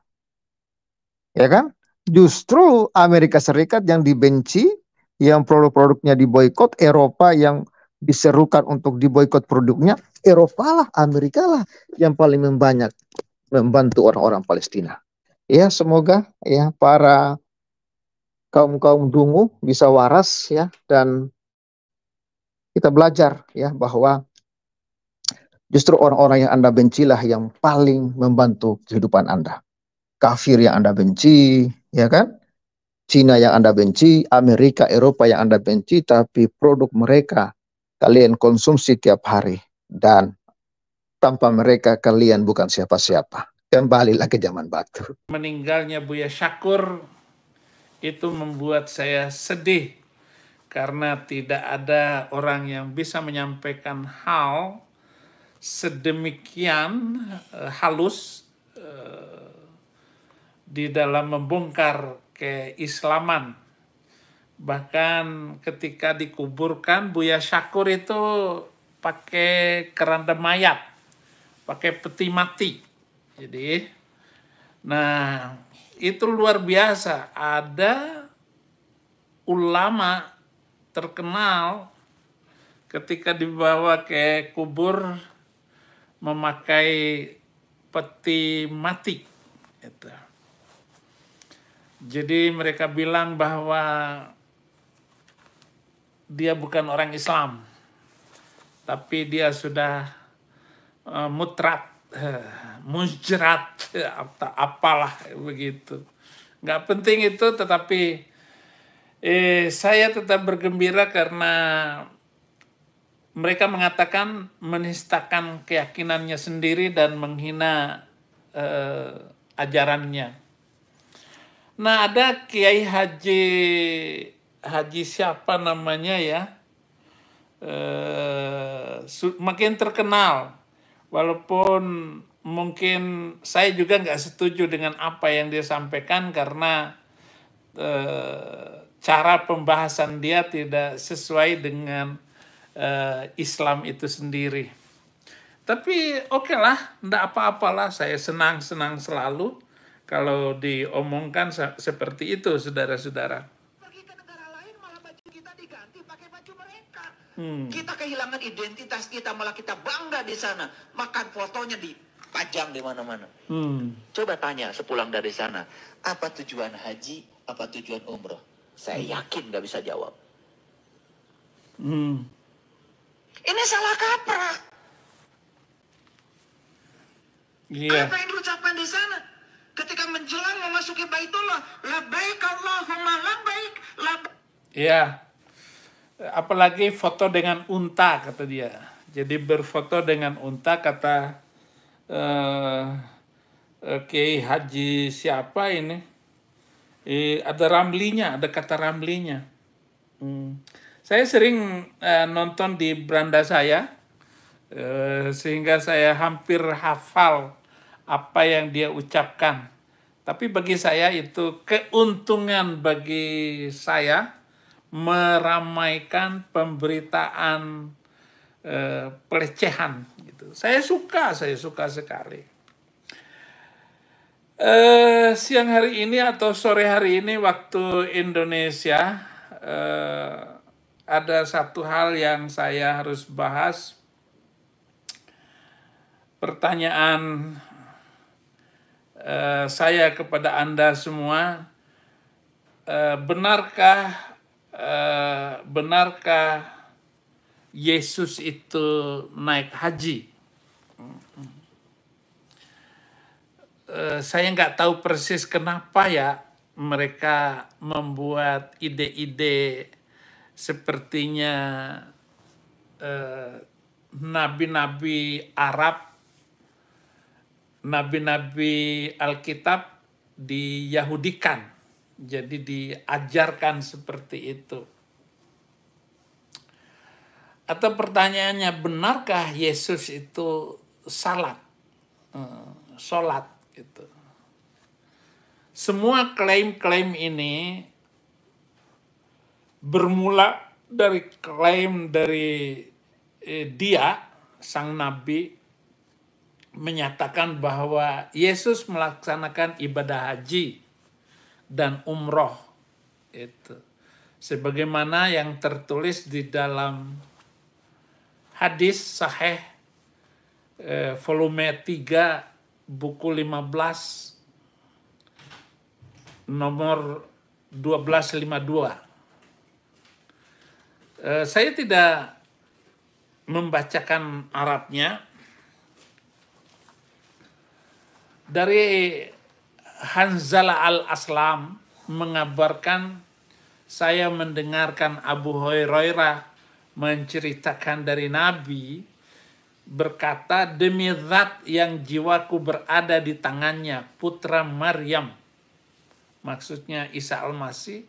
Ya kan? Justru Amerika Serikat yang dibenci, yang produk-produknya diboykot, Eropa yang diserukan untuk diboykot produknya, Eropa lah, Amerika lah yang paling banyak membantu orang-orang Palestina. Ya, semoga ya para kaum-kaum dungu bisa waras, ya, dan kita belajar ya bahwa justru orang-orang yang Anda bencilah yang paling membantu kehidupan Anda. Kafir yang Anda benci, ya kan? Cina yang Anda benci, Amerika, Eropa yang Anda benci, tapi produk mereka kalian konsumsi tiap hari. Dan tanpa mereka kalian bukan siapa-siapa. Kembalilah ke zaman batu. Meninggalnya Buya Syakur itu membuat saya sedih karena tidak ada orang yang bisa menyampaikan hal sedemikian halus di dalam membongkar keislaman. Bahkan ketika dikuburkan, Buya Syakur itu pakai keranda mayat, pakai peti mati. Jadi, nah itu luar biasa. Ada ulama terkenal ketika dibawa ke kubur memakai peti mati. Gitu. Jadi mereka bilang bahwa dia bukan orang Islam, tapi dia sudah mujrat, apalah begitu. Nggak penting itu, tetapi saya tetap bergembira karena mereka mengatakan menistakan keyakinannya sendiri dan menghina ajarannya. Nah, ada Kiai Haji siapa namanya ya, makin terkenal, walaupun mungkin saya juga nggak setuju dengan apa yang dia sampaikan karena cara pembahasan dia tidak sesuai dengan Islam itu sendiri. Tapi oke lah, enggak apa-apalah, saya senang-senang selalu kalau diomongkan seperti itu, saudara-saudara. Pergi ke negara lain malah baju kita diganti pakai baju mereka. Kita kehilangan identitas kita, malah kita bangga di sana. Makan fotonya di pajang di mana-mana. Hmm. Coba tanya sepulang dari sana, apa tujuan haji, apa tujuan umroh? Saya yakin nggak bisa jawab. Hmm. Ini salah kaprah. Iya. Apa yang diucapkan di sana? Ketika menjelang memasuki Baitullah, labbaik Allahumma labbaik, labbaik. Iya. Apalagi foto dengan unta, kata dia. Jadi berfoto dengan unta, kata Kiai Haji siapa ini? Ada ramlinya, ada kata ramlinya. Saya sering nonton di beranda saya, sehingga saya hampir hafal apa yang dia ucapkan. Tapi bagi saya itu keuntungan bagi saya meramaikan pemberitaan pelecehan gitu. Saya suka sekali. Siang hari ini atau sore hari ini waktu Indonesia, ada satu hal yang saya harus bahas. Pertanyaan saya kepada Anda semua, benarkah Yesus itu naik haji? Saya nggak tahu persis kenapa ya mereka membuat ide-ide sepertinya nabi-nabi Arab, nabi-nabi Alkitab diyahudikan, jadi diajarkan seperti itu. Atau pertanyaannya, benarkah Yesus itu sholat gitu. Semua klaim-klaim ini bermula dari klaim dari dia, sang nabi, menyatakan bahwa Yesus melaksanakan ibadah haji dan umroh. Itu sebagaimana yang tertulis di dalam hadis sahih volume 3 buku 15 nomor 1252. Saya tidak membacakan Arabnya. Dari Hanzalah al-Aslam mengabarkan, saya mendengarkan Abu Hurairah menceritakan dari Nabi, berkata, demi zat yang jiwaku berada di tangannya, putra Maryam, maksudnya Isa al-Masih,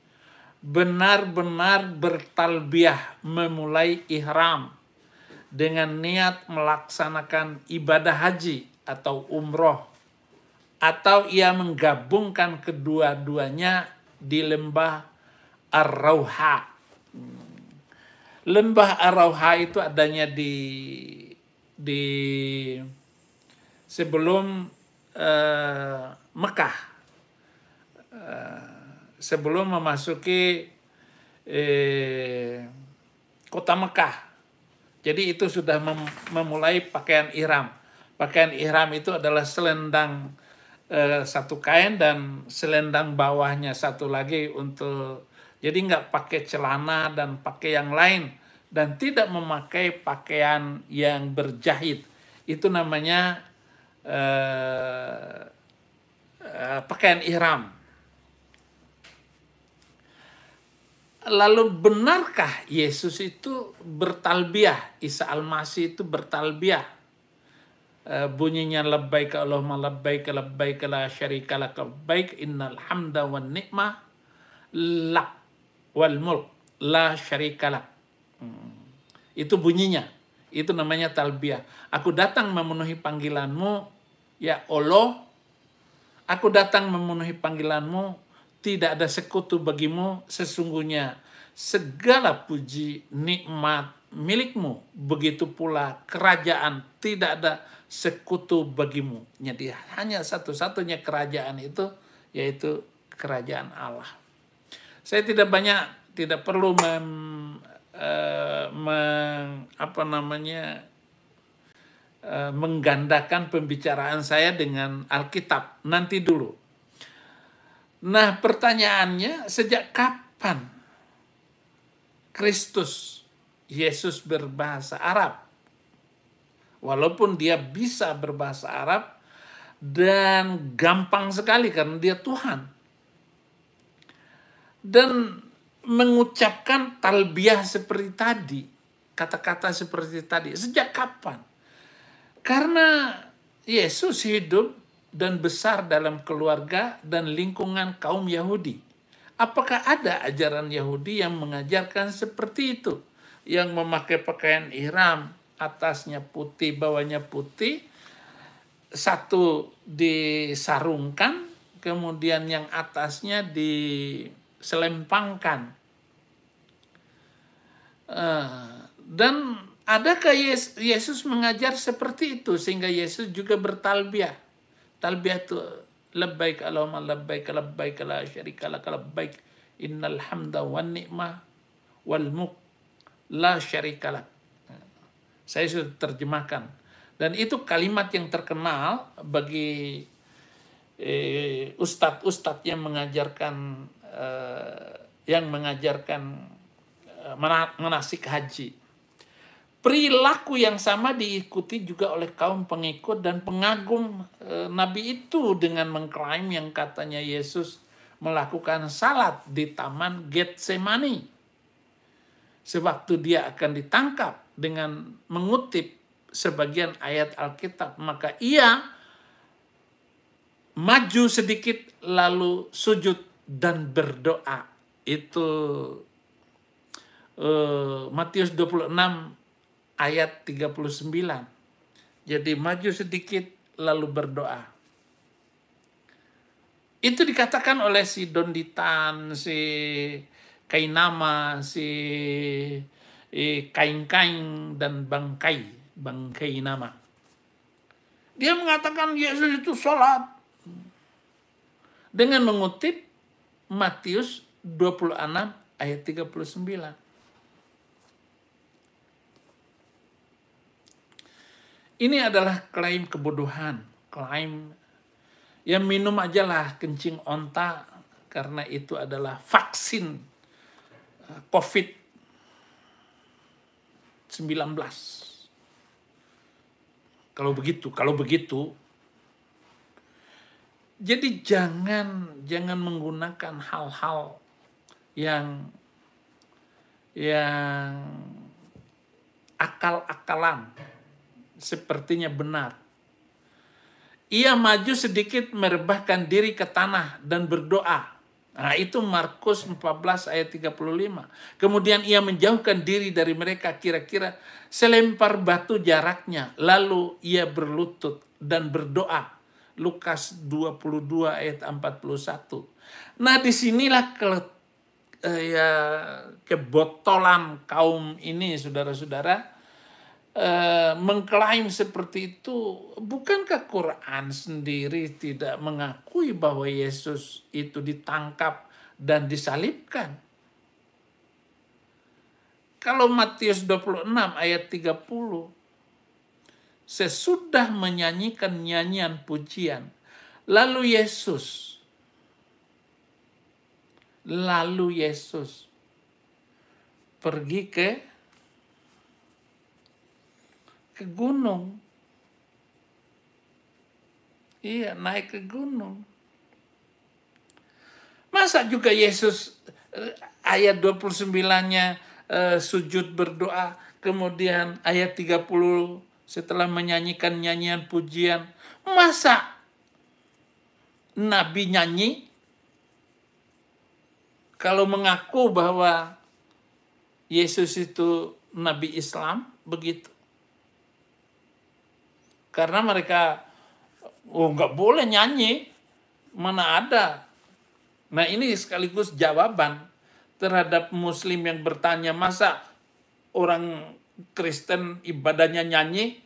benar-benar bertalbiyah memulai ihram dengan niat melaksanakan ibadah haji atau umroh, atau ia menggabungkan kedua-duanya di lembah Ar-Rauha. Lembah Ar-Rauha itu adanya di sebelum Mekah, sebelum memasuki kota Mekah. Jadi itu sudah memulai pakaian ihram. Pakaian ihram itu adalah selendang satu kain dan selendang bawahnya satu lagi untuk, jadi nggak pakai celana dan pakai yang lain, dan tidak memakai pakaian yang berjahit. Itu namanya pakaian ihram. Lalu benarkah Yesus itu bertalbiyah? Isa al-Masih itu bertalbiyah. Bunyinya labbaik Allahumma labbaik labbaik la syarika lak labbaik innal hamda wan ni'mah lak wal mulk la syarika lak. Itu bunyinya. Itu namanya talbiyah. Aku datang memenuhi panggilanmu, ya Allah. Aku datang memenuhi panggilanmu, tidak ada sekutu bagimu, sesungguhnya segala puji nikmat milikmu, begitu pula kerajaan, tidak ada sekutu bagimu. Jadi hanya satu-satunya kerajaan itu, yaitu kerajaan Allah. Saya tidak perlu menggandakan pembicaraan saya dengan Alkitab. Nanti dulu. Nah, pertanyaannya, sejak kapan Kristus Yesus berbahasa Arab? Walaupun dia bisa berbahasa Arab dan gampang sekali karena dia Tuhan. Dan mengucapkan talbiyah seperti tadi, kata-kata seperti tadi, sejak kapan? Karena Yesus hidup dan besar dalam keluarga dan lingkungan kaum Yahudi. Apakah ada ajaran Yahudi yang mengajarkan seperti itu? Yang memakai pakaian ihram, atasnya putih, bawahnya putih, satu disarungkan, kemudian yang atasnya diselempangkan. Dan adakah Yesus mengajar seperti itu sehingga Yesus juga bertalbiyah? Talbiyah itu labbaik Allahumma labbaik labbaik la syarika lak labbaik innal hamda wan ni'mah wal mulk la syarika lak. Saya sudah terjemahkan. Dan itu kalimat yang terkenal bagi ustadz-ustadz yang mengajarkan manasik haji. Perilaku yang sama diikuti juga oleh kaum pengikut dan pengagum Nabi itu dengan mengklaim yang katanya Yesus melakukan salat di Taman Getsemani sewaktu dia akan ditangkap. Dengan mengutip sebagian ayat Alkitab, maka ia maju sedikit lalu sujud dan berdoa. Itu Matius 26 ayat 39. Jadi maju sedikit lalu berdoa. Itu dikatakan oleh si Donditan, si Kainama, si Kain-Kain dan Bangkai nama. Dia mengatakan Yesus itu sholat dengan mengutip Matius 26 ayat 39. Ini adalah klaim kebodohan, klaim yang minum aja lah kencing onta karena itu adalah vaksin COVID-19. Kalau begitu, jadi jangan menggunakan hal-hal yang akal-akalan sepertinya benar. Ia maju sedikit merebahkan diri ke tanah dan berdoa. Nah, itu Markus 14 ayat 35. Kemudian ia menjauhkan diri dari mereka kira-kira selempar batu jaraknya. Lalu ia berlutut dan berdoa. Lukas 22 ayat 41. Nah, disinilah kebotolan kaum ini, saudara-saudara, mengklaim seperti itu. Bukankah Quran sendiri tidak mengakui bahwa Yesus itu ditangkap dan disalibkan? Kalau Matius 26 ayat 30, sesudah menyanyikan nyanyian pujian, lalu Yesus pergi ke gunung. Iya, naik ke gunung. Masa juga Yesus ayat 29-nya sujud berdoa, kemudian ayat 30 setelah menyanyikan nyanyian pujian, masa Nabi nyanyi? Kalau mengaku bahwa Yesus itu Nabi Islam, begitu. Karena mereka nggak boleh nyanyi, mana ada. Nah, ini sekaligus jawaban terhadap Muslim yang bertanya, masa orang Kristen ibadahnya nyanyi?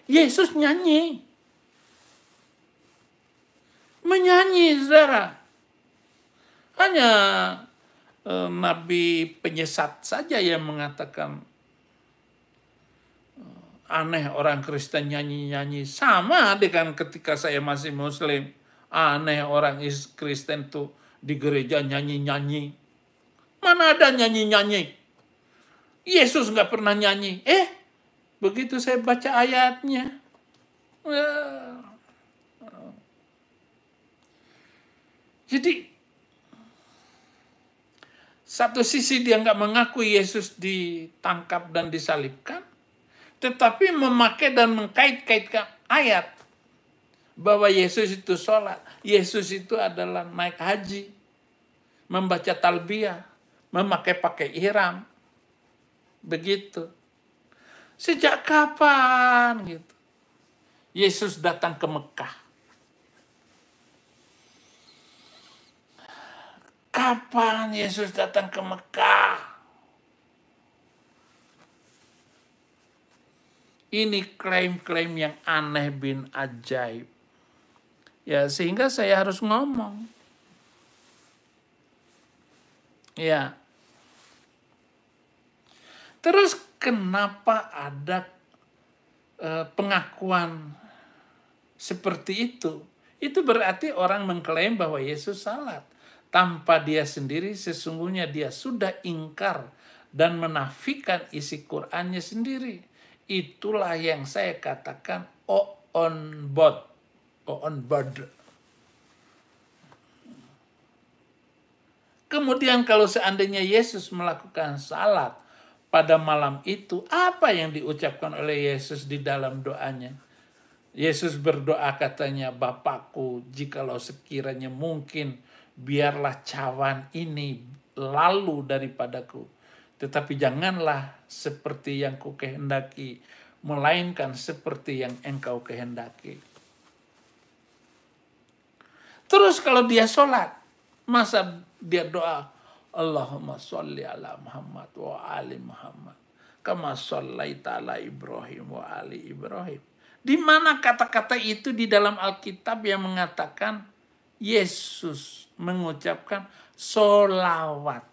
Yesus nyanyi, menyanyi, saudara. Hanya Nabi penyesat saja yang mengatakan Aneh orang Kristen nyanyi-nyanyi. Sama dengan ketika saya masih Muslim. Aneh orang Kristen tuh di gereja nyanyi-nyanyi. Mana ada nyanyi-nyanyi? Yesus nggak pernah nyanyi. Begitu saya baca ayatnya. Jadi, satu sisi dia nggak mengakui Yesus ditangkap dan disalibkan, tetapi memakai dan mengkait-kaitkan ayat bahwa Yesus itu sholat, Yesus itu adalah naik haji, membaca talbiyah, pakai ihram, begitu. Sejak kapan gitu Yesus datang ke Mekah? Kapan Yesus datang ke Mekah? Ini klaim-klaim yang aneh bin ajaib. Ya, sehingga saya harus ngomong. Ya. Terus kenapa ada pengakuan seperti itu? Itu berarti orang mengklaim bahwa Yesus salat. Tanpa dia sendiri sesungguhnya dia sudah ingkar dan menafikan isi Qur'annya sendiri. Itulah yang saya katakan on board. Kemudian kalau seandainya Yesus melakukan salat pada malam itu, apa yang diucapkan oleh Yesus di dalam doanya? Yesus berdoa katanya, Bapakku, jikalau sekiranya mungkin, biarlah cawan ini lalu daripadaku. Tetapi janganlah seperti yang ku kehendaki, melainkan seperti yang engkau kehendaki. Terus kalau dia sholat, masa dia doa, Allahumma sholli ala Muhammad wa ali Muhammad, kama shollaita ala Ibrahim wa ali Ibrahim. Di mana kata-kata itu di dalam Alkitab yang mengatakan Yesus mengucapkan sholawat.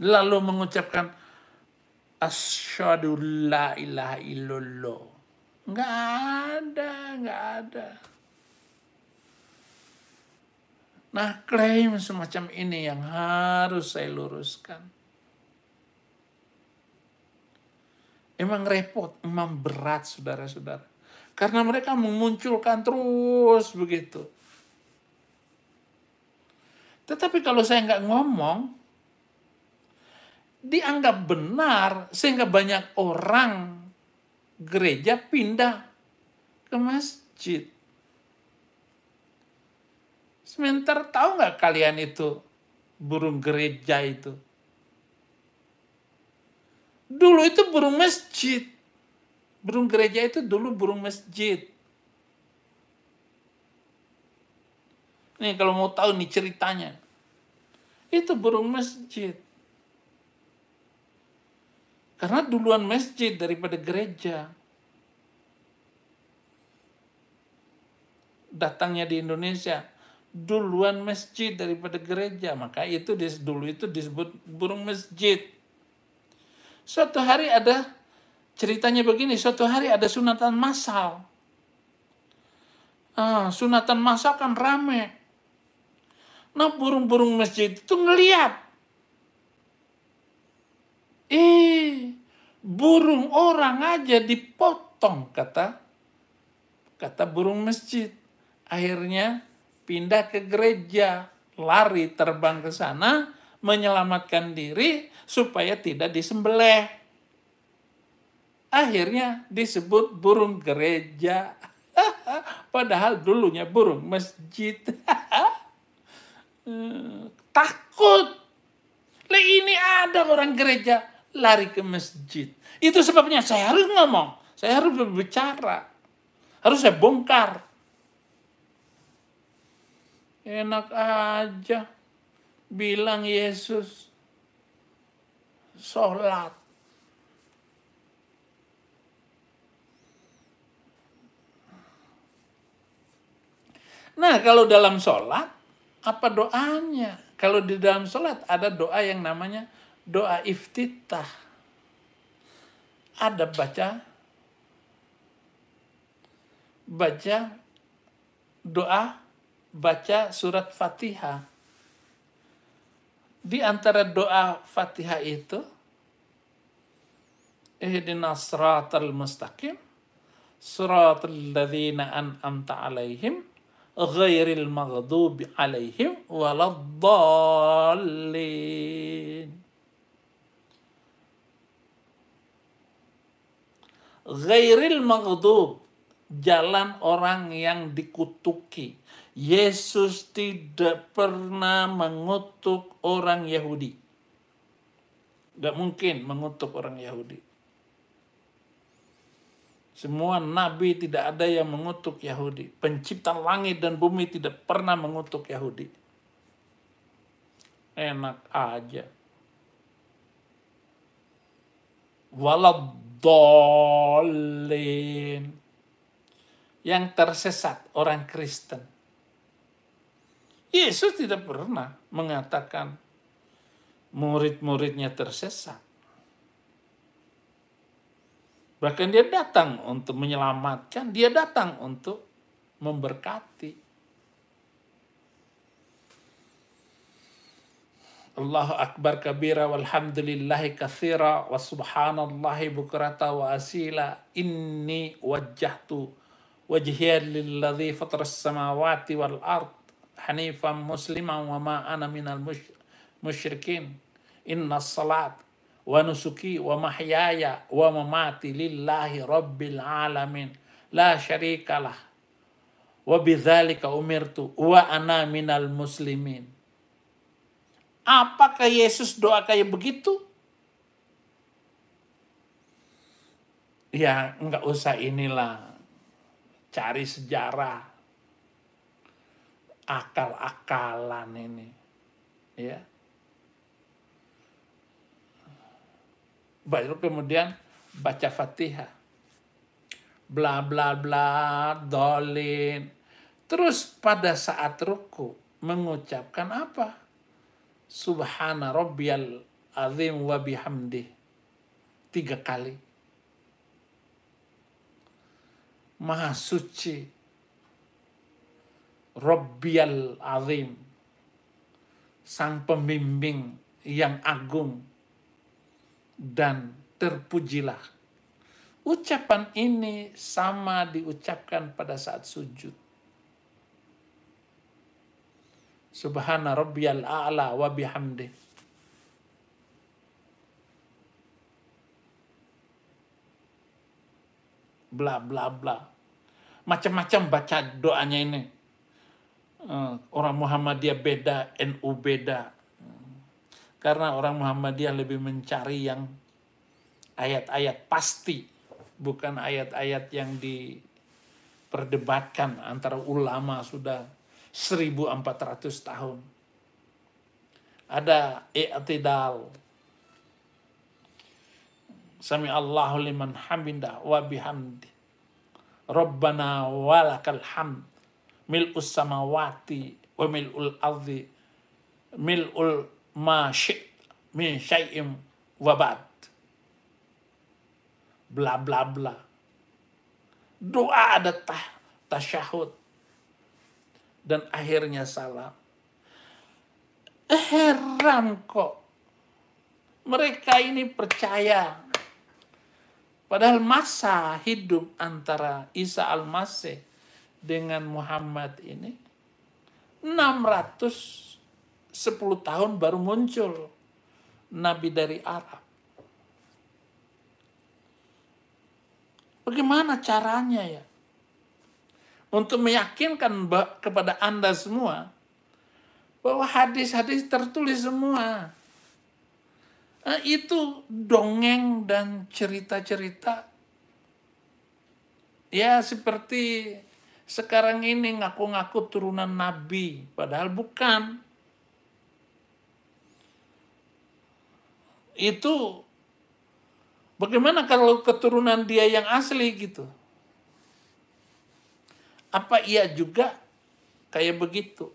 Lalu mengucapkan asyhadu la ilaha illallah. Nggak ada. Nah, klaim semacam ini yang harus saya luruskan. Emang repot, emang berat saudara-saudara. Karena mereka memunculkan terus begitu. Tetapi kalau saya nggak ngomong, dianggap benar sehingga banyak orang gereja pindah ke masjid. Sementara tahu nggak kalian itu burung gereja itu? Dulu itu burung masjid. Burung gereja itu dulu burung masjid. Nih kalau mau tahu nih ceritanya. Itu burung masjid. Karena duluan masjid daripada gereja. Datangnya di Indonesia, duluan masjid daripada gereja. Maka itu dulu itu disebut burung masjid. Suatu hari ada ceritanya begini, suatu hari ada sunatan massal. Sunatan massal kan rame. Nah burung-burung masjid itu ngeliat. Burung orang aja dipotong, kata burung masjid. Akhirnya pindah ke gereja, lari terbang ke sana, menyelamatkan diri supaya tidak disembelih. Akhirnya disebut burung gereja. Padahal dulunya burung masjid. Takut. Ini ada orang gereja lari ke masjid. Itu sebabnya saya harus ngomong. Saya harus berbicara. Harus saya bongkar. Enak aja bilang Yesus sholat. Nah, kalau dalam sholat, apa doanya? Kalau di dalam sholat ada doa yang namanya doa iftitah. ada baca doa, baca surat Fatihah. Di antara doa Fatihah itu, ihdinas siratal mustaqim, siratal ladzina an'amta alaihim, ghairil maghdubi alaihim waladdallin. Ghairil maghdub, jalan orang yang dikutuki. Yesus tidak pernah mengutuk orang Yahudi. Gak mungkin mengutuk orang Yahudi. Semua nabi tidak ada yang mengutuk Yahudi. Pencipta langit dan bumi tidak pernah mengutuk Yahudi. Enak aja. Waladdallin, yang tersesat, orang Kristen. Yesus tidak pernah mengatakan murid-muridnya tersesat. Bahkan dia datang untuk menyelamatkan, dia datang untuk memberkati. Allahu akbar kabira walhamdulillahi katsira wa subhanallahi bukrata wa asila. Inni wajjahtu wajhiya lilladzi fataras samawati wal ard hanifan musliman wa ma ana minal musyrikin. Inna salat wa nusuki wa mahyaya wa mamati lillahi rabbil alamin la syarikalah wa bidzalika umirtu wa ana minal muslimin. Apakah Yesus doa kayak begitu? Ya, enggak usah inilah cari sejarah, akal-akalan ini, ya. Baru kemudian baca Fatihah, bla bla bla, dolin. Terus pada saat ruku mengucapkan apa? Subhana rabbiyal azim wa bihamdih 3 kali. Maha suci Rabbiyal azim, sang pembimbing yang agung dan terpujilah. Ucapan ini sama diucapkan pada saat sujud. Subhana rabbiyal a'la wa bihamdih. Bla bla bla. Macam-macam baca doanya ini. Orang Muhammadiyah beda, NU beda. Karena orang Muhammadiyah lebih mencari yang ayat-ayat pasti, bukan ayat-ayat yang diperdebatkan antara ulama sudah 1400 tahun. Ada i'tidal. Sami Allahu liman hamidah wa bihamdi. Rabbana walakal hamd. Mil'us samawati wa mil'ul ardi. Mil'ul ma syi'ta min syai'im wa ba'd. Bla bla bla. Doa ada tasyahud. Dan akhirnya salam. Heran kok. Mereka ini percaya. Padahal masa hidup antara Isa Al-Masih dengan Muhammad ini 610 tahun baru muncul Nabi dari Arab. Bagaimana caranya ya? Untuk meyakinkan kepada Anda semua bahwa hadis-hadis tertulis semua. Itu dongeng dan cerita-cerita. Ya seperti sekarang ini ngaku-ngaku turunan Nabi. Padahal bukan. Itu bagaimana kalau keturunan dia yang asli gitu? Apa ia juga kayak begitu?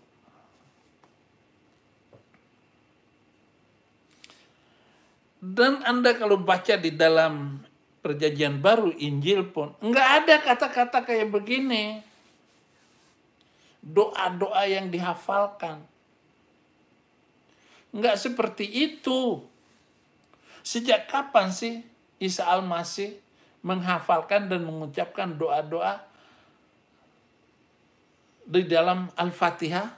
Dan Anda kalau baca di dalam Perjanjian Baru, Injil pun nggak ada kata-kata kayak begini. Doa-doa yang dihafalkan. Nggak seperti itu. Sejak kapan sih Isa Al-Masih menghafalkan dan mengucapkan doa-doa di dalam Al-Fatihah?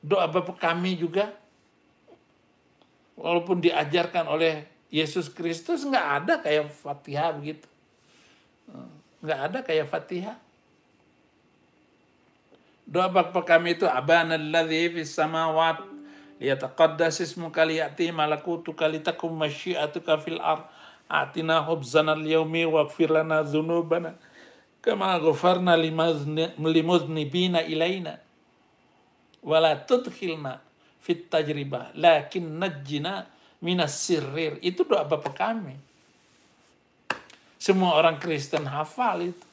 Doa Bapa Kami juga, walaupun diajarkan oleh Yesus Kristus, nggak ada kayak Fatihah begitu. Nggak ada kayak Fatihah. Doa Bapa Kami itu, Abana alladzi fis samawat liyataqaddas ismuka liya'ti malakutuka litakun masyiatuka fil ard atina khubzana al-yawmi waghfir lana dzunubana kama ghafarna limuznibina ilaina wala tudkhilna fit tajribah lakin najjina minas sirrir. Itu doa Bapa Kami. Semua orang Kristen hafal itu.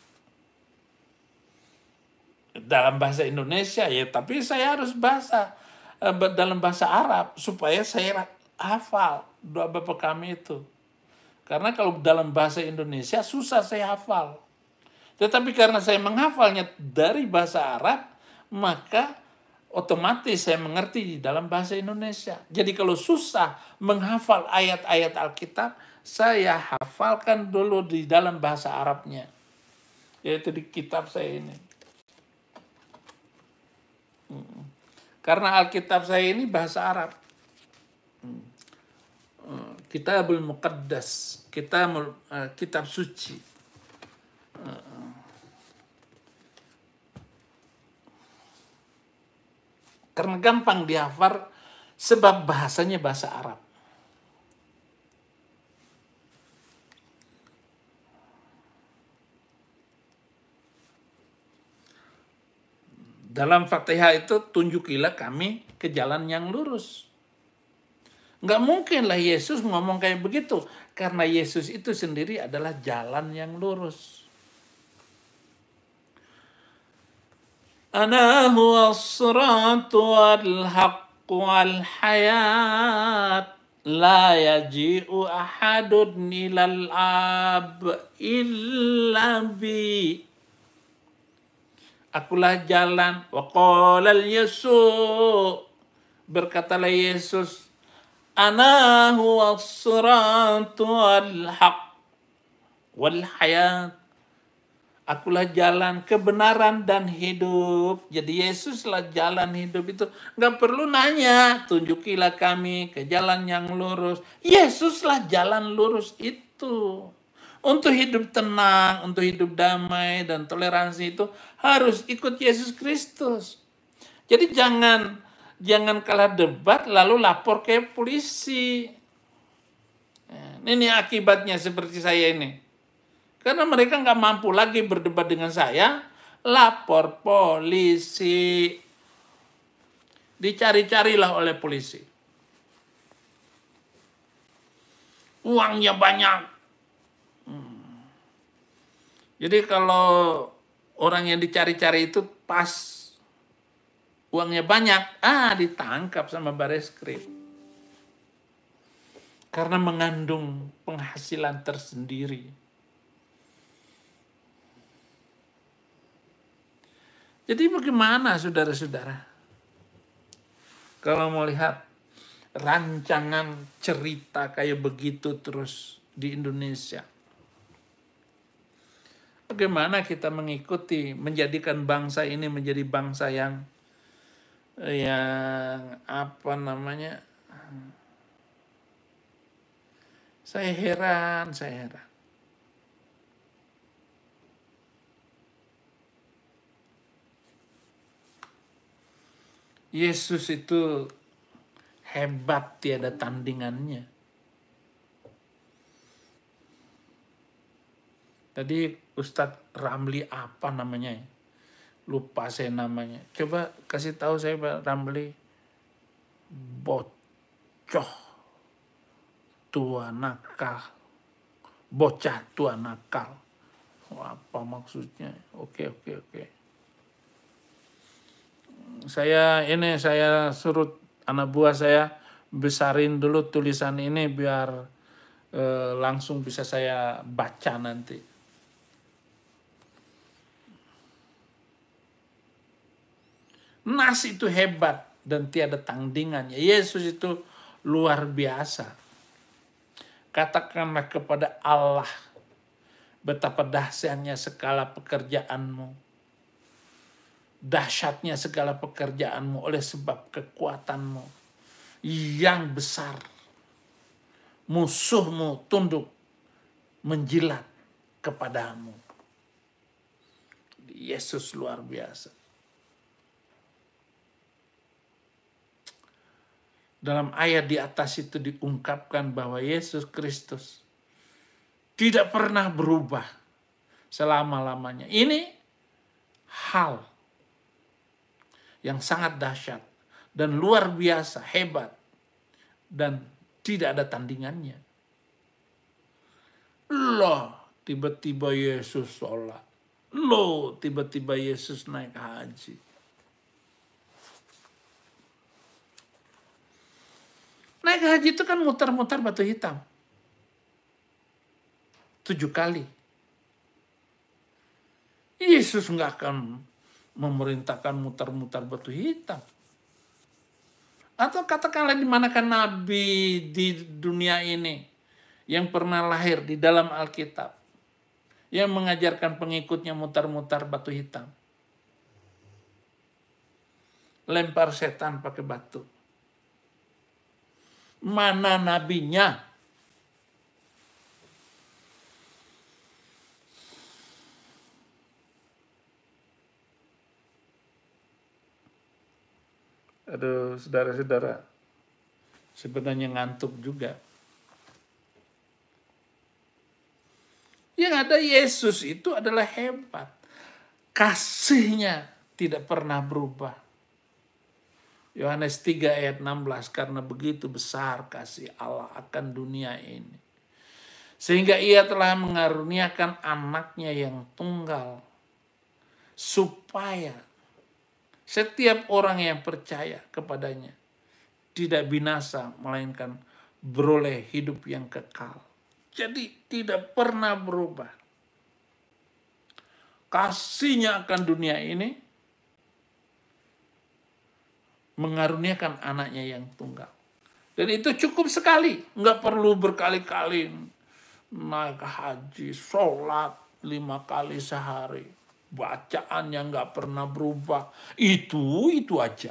Dalam bahasa Indonesia ya, tapi saya harus dalam bahasa Arab supaya saya hafal doa Bapa Kami itu. Karena kalau dalam bahasa Indonesia susah saya hafal. Tetapi karena saya menghafalnya dari bahasa Arab, maka otomatis saya mengerti di dalam bahasa Indonesia. Jadi kalau susah menghafal ayat-ayat Alkitab, saya hafalkan dulu di dalam bahasa Arabnya. Yaitu di kitab saya ini. Karena Alkitab saya ini bahasa Arab. Kitabul Muqaddas, kitab suci. Karena gampang dihafal sebab bahasanya bahasa Arab. Dalam Fatihah itu, tunjukilah kami ke jalan yang lurus. Nggak mungkin lah Yesus ngomong kayak begitu. Karena Yesus itu sendiri adalah jalan yang lurus. Ana huwa as-siratu wal-haqqu wal-hayat. La yaji'u ahadun ilal ab illa bi. Akulah jalan. Wa qala Yesus, berkatalah Yesus, ana huwa as-siratu wal-haq wal-hayat. Akulah jalan, kebenaran, dan hidup. Jadi Yesuslah jalan hidup itu. Nggak perlu nanya, tunjukilah kami ke jalan yang lurus. Yesuslah jalan lurus itu. Untuk hidup tenang, untuk hidup damai dan toleransi itu harus ikut Yesus Kristus. Jadi jangan kalah debat lalu lapor ke polisi. Ini akibatnya seperti saya ini. Karena mereka nggak mampu lagi berdebat dengan saya, lapor polisi. Dicari-carilah oleh polisi. Uangnya banyak. Jadi kalau orang yang dicari-cari itu pas uangnya banyak, ditangkap sama Bareskrim. Karena mengandung penghasilan tersendiri. Jadi bagaimana saudara-saudara? Kalau mau lihat rancangan cerita kayak begitu terus di Indonesia. Bagaimana kita mengikuti, menjadikan bangsa ini menjadi bangsa yang apa namanya? Saya heran. Yesus itu hebat, tiada tandingannya. Tadi Ustadz Ramli apa namanya? Lupa saya namanya. Coba kasih tahu saya Pak Ramli. Bocah tua nakal. Apa maksudnya? Oke. Saya suruh anak buah saya besarin dulu tulisan ini biar langsung bisa saya baca nanti. Nas itu hebat dan tiada tandingannya. Yesus itu luar biasa. Katakanlah kepada Allah betapa dahsyatnya segala pekerjaanmu. Dahsyatnya segala pekerjaanmu oleh sebab kekuatanmu yang besar. Musuhmu tunduk menjilat kepadamu. Yesus luar biasa. Dalam ayat di atas itu diungkapkan bahwa Yesus Kristus tidak pernah berubah selama-lamanya. Ini hal yang sangat dahsyat dan luar biasa, hebat, dan tidak ada tandingannya. Loh, tiba-tiba Yesus sholat. Loh, tiba-tiba Yesus naik haji. Naik haji itu kan muter-muter batu hitam. 7 kali. Yesus nggak akan memerintahkan muter-muter batu hitam. Atau katakanlah di manakah nabi di dunia ini yang pernah lahir di dalam Alkitab yang mengajarkan pengikutnya muter-muter batu hitam. Lempar setan pakai batu. Mana nabinya? Aduh, saudara-saudara, sebenarnya ngantuk juga. Yang ada Yesus itu adalah hebat. Kasihnya tidak pernah berubah. Yohanes 3 ayat 16, karena begitu besar kasih Allah akan dunia ini, sehingga ia telah mengaruniakan anaknya yang tunggal, supaya setiap orang yang percaya kepadanya tidak binasa, melainkan beroleh hidup yang kekal. Jadi tidak pernah berubah. Kasihnya akan dunia ini, mengaruniakan anaknya yang tunggal. Dan itu cukup sekali. Nggak perlu berkali-kali naik haji, sholat 5 kali sehari. Bacaannya nggak pernah berubah. Itu aja.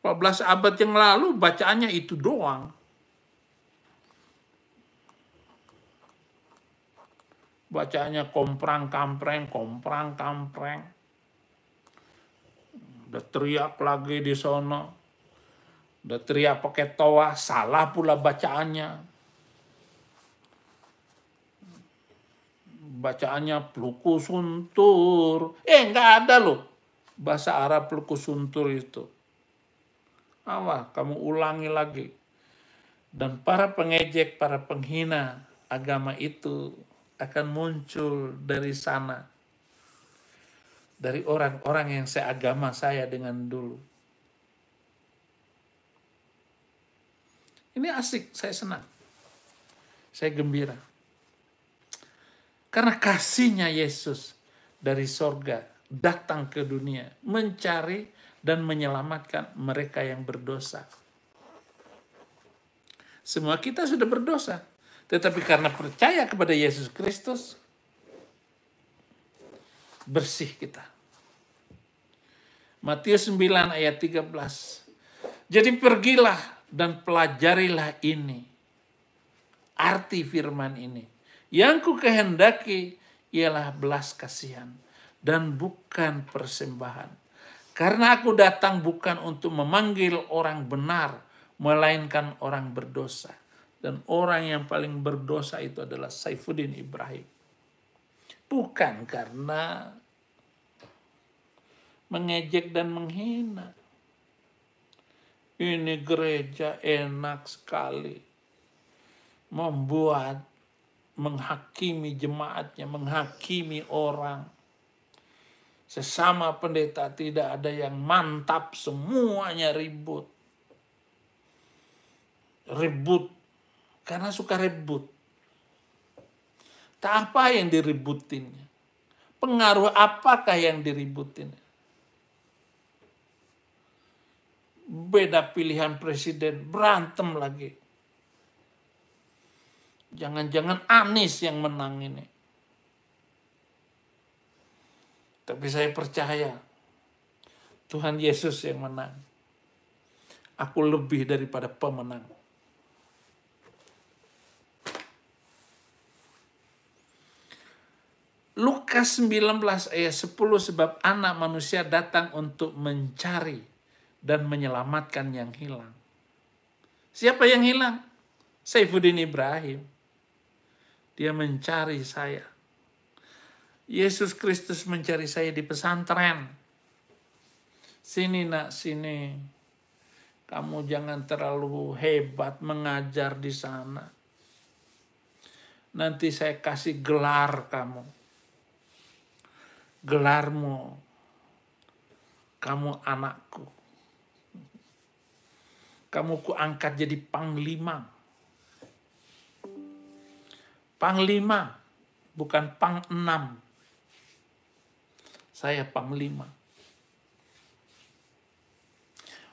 14 abad yang lalu bacaannya itu doang. Bacaannya komprang-kampreng. Udah teriak lagi di sono. Udah teriak pakai toa, salah pula bacaannya. Bacaannya pluku suntur. Nggak ada loh bahasa Arab pluku suntur itu. Awas, kamu ulangi lagi. Dan para pengejek, para penghina agama itu akan muncul dari sana. Dari orang-orang yang seagama saya dengan dulu. Ini asik, saya senang. Saya gembira. Karena kasihnya Yesus dari sorga datang ke dunia, mencari dan menyelamatkan mereka yang berdosa. Semua kita sudah berdosa. Tetapi karena percaya kepada Yesus Kristus, bersih kita. Matius 9 ayat 13. Jadi pergilah dan pelajarilah ini. Arti firman ini. Yang ku kehendaki ialah belas kasihan dan bukan persembahan. Karena aku datang bukan untuk memanggil orang benar, melainkan orang berdosa. Dan orang yang paling berdosa itu adalah Saifuddin Ibrahim. Bukan karena mengejek dan menghina. Ini gereja enak sekali. Menghakimi jemaatnya, menghakimi orang. Sesama pendeta tidak ada yang mantap, semuanya ribut. ribut, karena suka ribut. Tak apa yang diributin? Pengaruh apakah yang diributin? Beda pilihan presiden, berantem lagi. Jangan-jangan Anies yang menang ini. Tapi saya percaya Tuhan Yesus yang menang. Aku lebih daripada pemenang. Lukas 19 ayat 10, sebab anak manusia datang untuk mencari dan menyelamatkan yang hilang. Siapa yang hilang? Saifuddin Ibrahim. Dia mencari saya. Yesus Kristus mencari saya di pesantren. Sini nak, sini. Kamu jangan terlalu hebat mengajar di sana. Nanti saya kasih gelar kamu. Gelarmu, kamu anakku. Kamu kuangkat jadi panglima. Panglima, bukan pang-6. Saya panglima.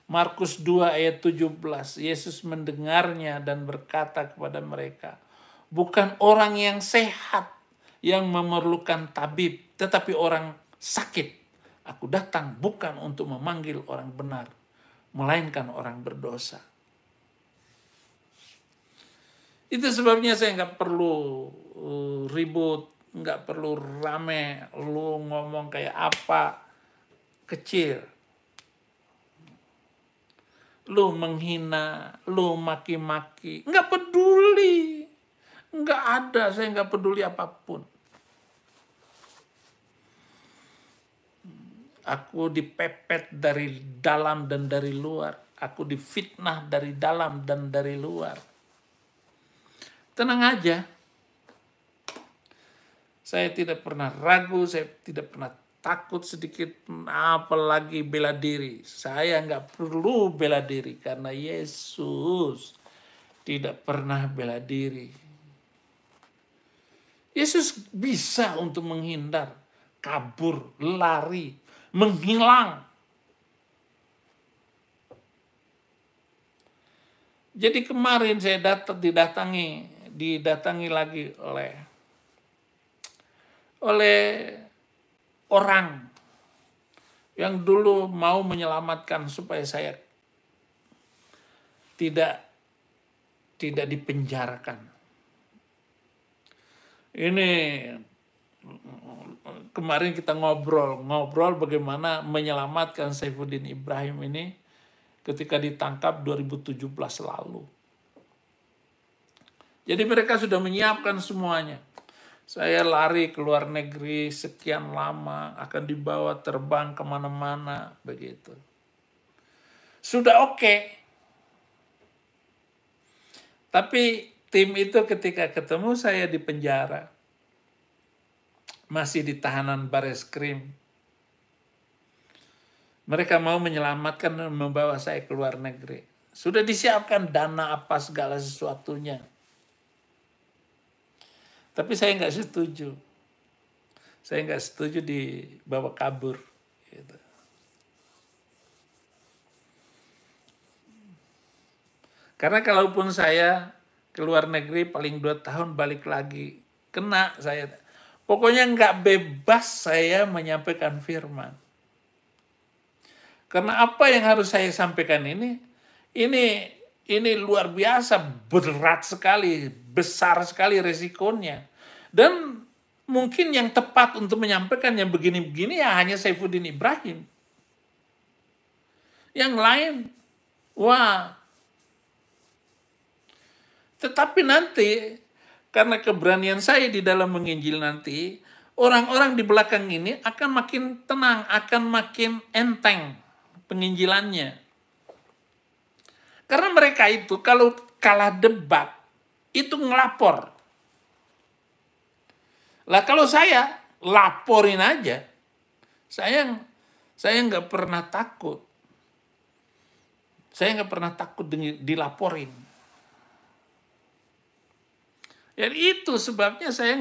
Markus 2 ayat 17, Yesus mendengarnya dan berkata kepada mereka, bukan orang yang sehat yang memerlukan tabib, tetapi orang sakit. Aku datang bukan untuk memanggil orang benar, melainkan orang berdosa. Itu sebabnya saya nggak perlu ribut, nggak perlu rame, lu ngomong kayak apa, kecil. Lu menghina, lu maki-maki, nggak peduli. Nggak ada, saya nggak peduli apapun. Aku dipepet dari dalam dan dari luar. Aku difitnah dari dalam dan dari luar. Tenang aja. Saya tidak pernah ragu, saya tidak pernah takut sedikit, apalagi bela diri. Saya nggak perlu bela diri karena Yesus tidak pernah bela diri. Yesus bisa untuk menghindar, kabur, lari, menghilang. Jadi kemarin saya didatangi lagi oleh orang yang dulu mau menyelamatkan supaya saya tidak dipenjarakan. Ini kemarin kita ngobrol bagaimana menyelamatkan Saifuddin Ibrahim ini ketika ditangkap 2017 lalu. Jadi mereka sudah menyiapkan semuanya. Saya lari ke luar negeri sekian lama, akan dibawa terbang kemana-mana, begitu. Sudah oke. Tapi tim itu ketika ketemu saya di penjara, masih di tahanan Bareskrim, mereka mau menyelamatkan dan membawa saya ke luar negeri. Sudah disiapkan dana apa segala sesuatunya. Tapi saya nggak setuju. Saya nggak setuju dibawa kabur. Gitu. Karena kalaupun saya ke luar negeri paling 2 tahun balik lagi, kena saya. Pokoknya nggak bebas saya menyampaikan firman. Karena apa yang harus saya sampaikan ini luar biasa, berat sekali, besar sekali resikonya. Dan mungkin yang tepat untuk menyampaikan yang begini-begini ya hanya Saifuddin Ibrahim. Yang lain, wah. Tetapi nanti, karena keberanian saya di dalam menginjil nanti, orang-orang di belakang ini akan makin tenang, akan makin enteng penginjilannya. Karena mereka itu kalau kalah debat, itu ngelapor. Lah kalau saya laporin aja, saya nggak pernah takut. Saya nggak pernah takut dilaporin. Jadi itu sebabnya saya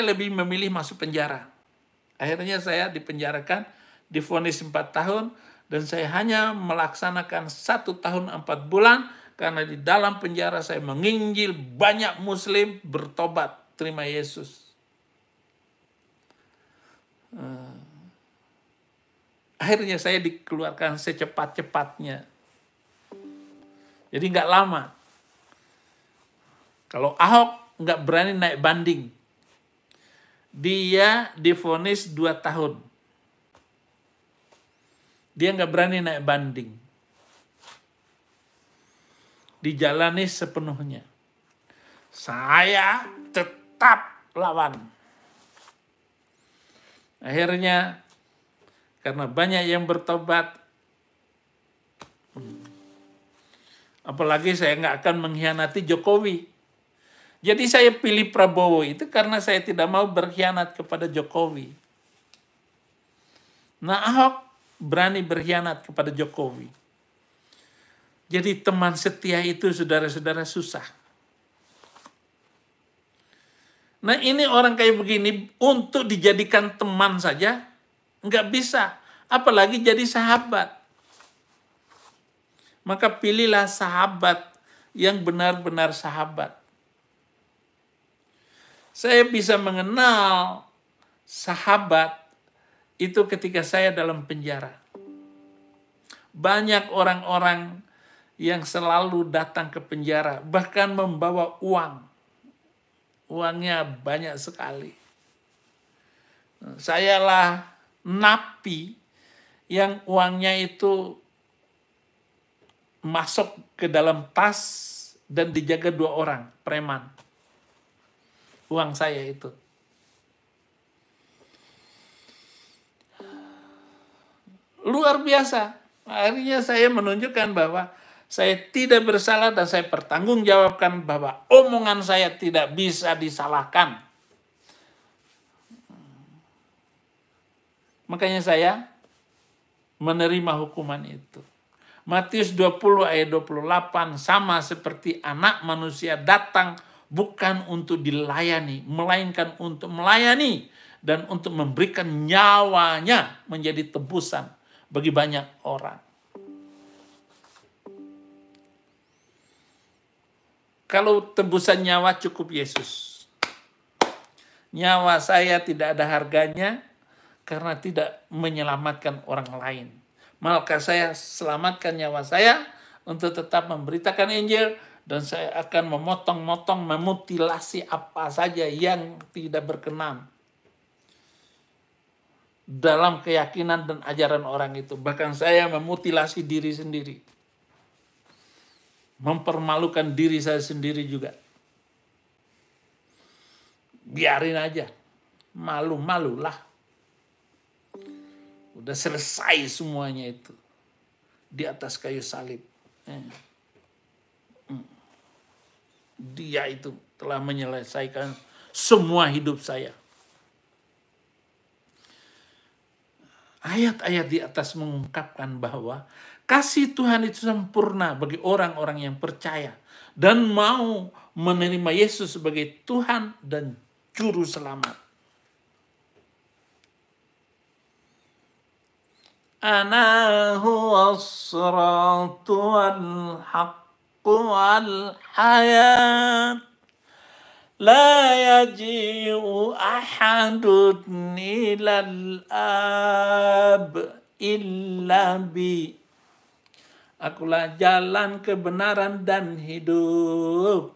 lebih memilih masuk penjara. Akhirnya saya dipenjarakan, divonis 4 tahun, dan saya hanya melaksanakan 1 tahun 4 bulan, karena di dalam penjara saya menginjil banyak muslim bertobat, terima Yesus. Akhirnya saya dikeluarkan secepat-cepatnya. Jadi nggak lama. Kalau Ahok nggak berani naik banding, dia divonis 2 tahun. Dia nggak berani naik banding. Dijalani sepenuhnya. Saya tetap lawan. Akhirnya, karena banyak yang bertobat, apalagi saya nggak akan mengkhianati Jokowi. Jadi saya pilih Prabowo itu karena saya tidak mau berkhianat kepada Jokowi. Nah, Ahok berani berkhianat kepada Jokowi. Jadi teman setia itu, saudara-saudara, susah. Nah, ini orang kayak begini untuk dijadikan teman saja nggak bisa, apalagi jadi sahabat. Maka pilihlah sahabat yang benar-benar sahabat. Saya bisa mengenal sahabat itu ketika saya dalam penjara. Banyak orang-orang yang selalu datang ke penjara, bahkan membawa uang. Uangnya banyak sekali. Sayalah napi yang uangnya itu masuk ke dalam tas dan dijaga 2 orang, preman. Uang saya itu. Luar biasa. Akhirnya saya menunjukkan bahwa saya tidak bersalah dan saya pertanggungjawabkan bahwa omongan saya tidak bisa disalahkan. Makanya saya menerima hukuman itu. Matius 20 ayat 28, sama seperti Anak Manusia datang bukan untuk dilayani, melainkan untuk melayani dan untuk memberikan nyawanya menjadi tebusan bagi banyak orang. Kalau tebusan nyawa cukup Yesus. Nyawa saya tidak ada harganya karena tidak menyelamatkan orang lain. Maka saya selamatkan nyawa saya untuk tetap memberitakan Injil, dan saya akan memotong-motong, memutilasi apa saja yang tidak berkenan dalam keyakinan dan ajaran orang itu. Bahkan saya memutilasi diri sendiri. Mempermalukan diri saya sendiri juga. Biarin aja. Malu-malulah. Udah selesai semuanya itu. Di atas kayu salib. Dia itu telah menyelesaikan semua hidup saya. Ayat-ayat di atas mengungkapkan bahwa kasih Tuhan itu sempurna bagi orang-orang yang percaya dan mau menerima Yesus sebagai Tuhan dan Juru Selamat. Ana huwas siratu wal haqq wal hayat, la yaji'u ahadun ilal ab illa bi. Akulah jalan kebenaran dan hidup.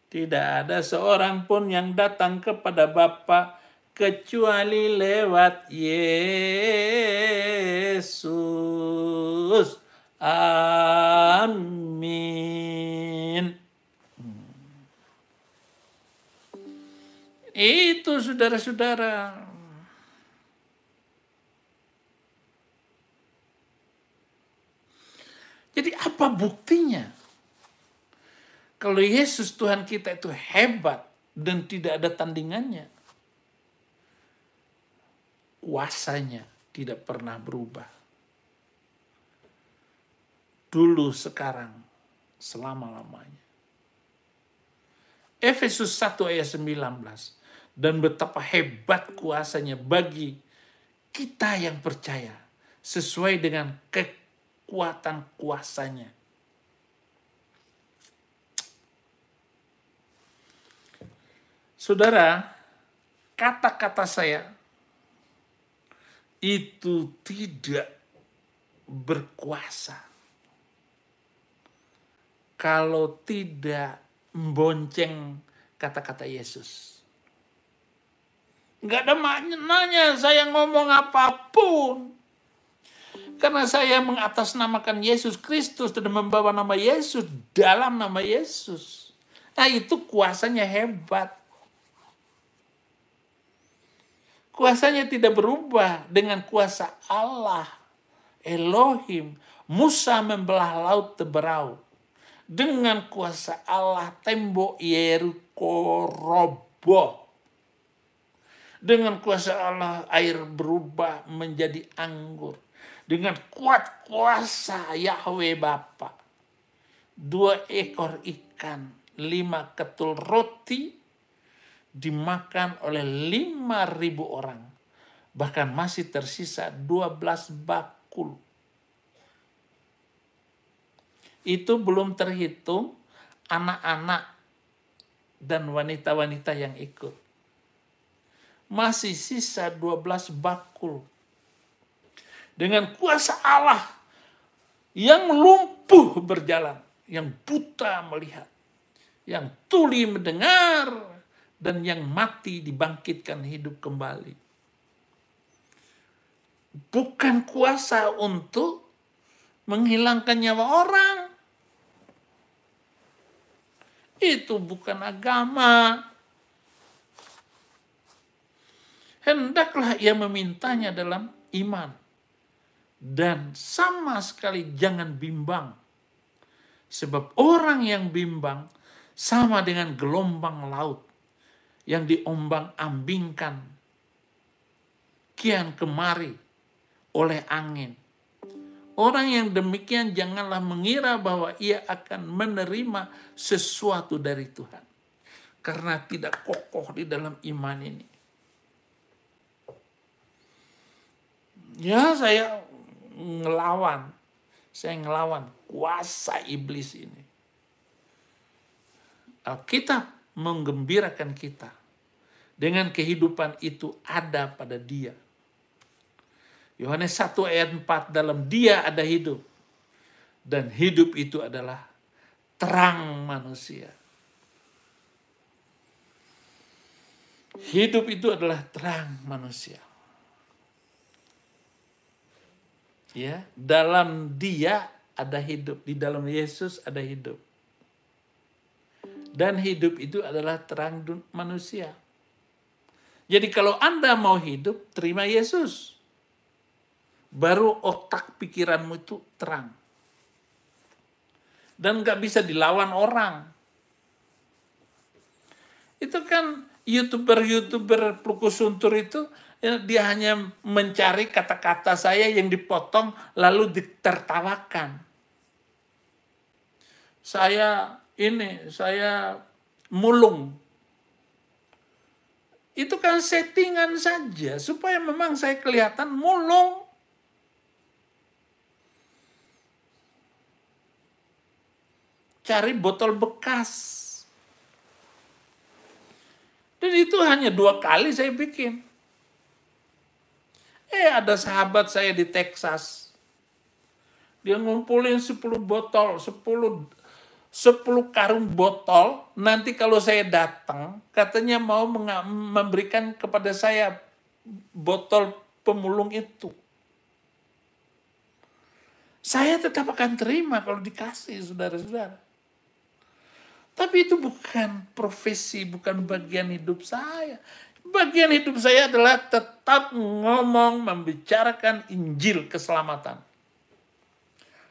Tidak ada seorang pun yang datang kepada Bapa kecuali lewat Yesus. Amin. Itu saudara-saudara. Jadi apa buktinya? Kalau Yesus Tuhan kita itu hebat dan tidak ada tandingannya. Kuasanya tidak pernah berubah. Dulu, sekarang, selama-lamanya. Efesus 1 ayat 19. Dan betapa hebat kuasanya bagi kita yang percaya, sesuai dengan kekuatan kuasanya. Saudara, kata-kata saya itu tidak berkuasa kalau tidak membonceng kata-kata Yesus. Nggak ada maknanya saya ngomong apapun. Karena saya mengatasnamakan Yesus Kristus dan membawa nama Yesus dalam nama Yesus. Nah, itu kuasanya hebat. Kuasanya tidak berubah dengan kuasa Allah, Elohim. Musa membelah laut Teberau. Dengan kuasa Allah, tembok Yeriko roboh. Dengan kuasa Allah, air berubah menjadi anggur. Dengan kuat kuasa Yahweh Bapa, 2 ekor ikan, 5 ketul roti, dimakan oleh 5.000 orang. Bahkan masih tersisa 12 bakul. Itu belum terhitung anak-anak dan wanita-wanita yang ikut. Masih sisa 12 bakul. Dengan kuasa Allah yang lumpuh berjalan, yang buta melihat, yang tuli mendengar, dan yang mati dibangkitkan hidup kembali. Bukan kuasa untuk menghilangkan nyawa orang. Itu bukan agama. Hendaklah ia memintanya dalam iman. Dan sama sekali jangan bimbang. Sebab orang yang bimbang sama dengan gelombang laut yang diombang-ambingkan kian kemari oleh angin. Orang yang demikian janganlah mengira bahwa ia akan menerima sesuatu dari Tuhan. Karena tidak kokoh di dalam iman ini. Ya, saya ngelawan kuasa iblis ini. Alkitab menggembirakan kita dengan kehidupan itu ada pada Dia. Yohanes 1 ayat 4, dalam Dia ada hidup, dan hidup itu adalah terang manusia. Hidup itu adalah terang manusia. Ya, dalam Dia ada hidup, di dalam Yesus ada hidup. Dan hidup itu adalah terang manusia. Jadi kalau Anda mau hidup, terima Yesus. Baru otak pikiranmu itu terang. Dan gak bisa dilawan orang. Itu kan YouTuber Plukus Suntur itu, dia hanya mencari kata-kata saya yang dipotong lalu ditertawakan. Saya mulung. Itu kan settingan saja supaya memang saya kelihatan mulung. Cari botol bekas. Dan itu hanya 2 kali saya bikin. Ada sahabat saya di Texas. Dia ngumpulin 10 botol, 10 karung botol. Nanti kalau saya datang, katanya mau memberikan kepada saya botol pemulung itu. Saya tetap akan terima kalau dikasih, saudara-saudara. Tapi itu bukan profesi, bukan bagian hidup saya. Bagian hidup saya adalah tetap ngomong, membicarakan Injil keselamatan.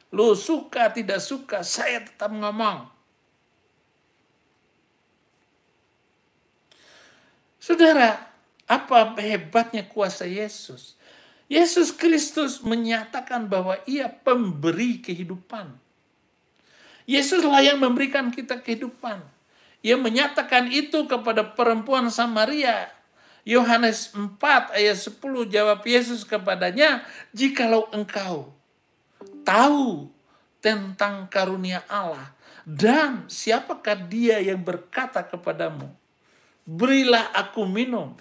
Lu suka, tidak suka, saya tetap ngomong. Saudara, apa hebatnya kuasa Yesus? Yesus Kristus menyatakan bahwa Ia pemberi kehidupan. Yesuslah yang memberikan kita kehidupan. Ia menyatakan itu kepada perempuan Samaria. Yohanes 4 ayat 10 jawab Yesus kepadanya, jikalau engkau tahu tentang karunia Allah dan siapakah dia yang berkata kepadamu, berilah aku minum,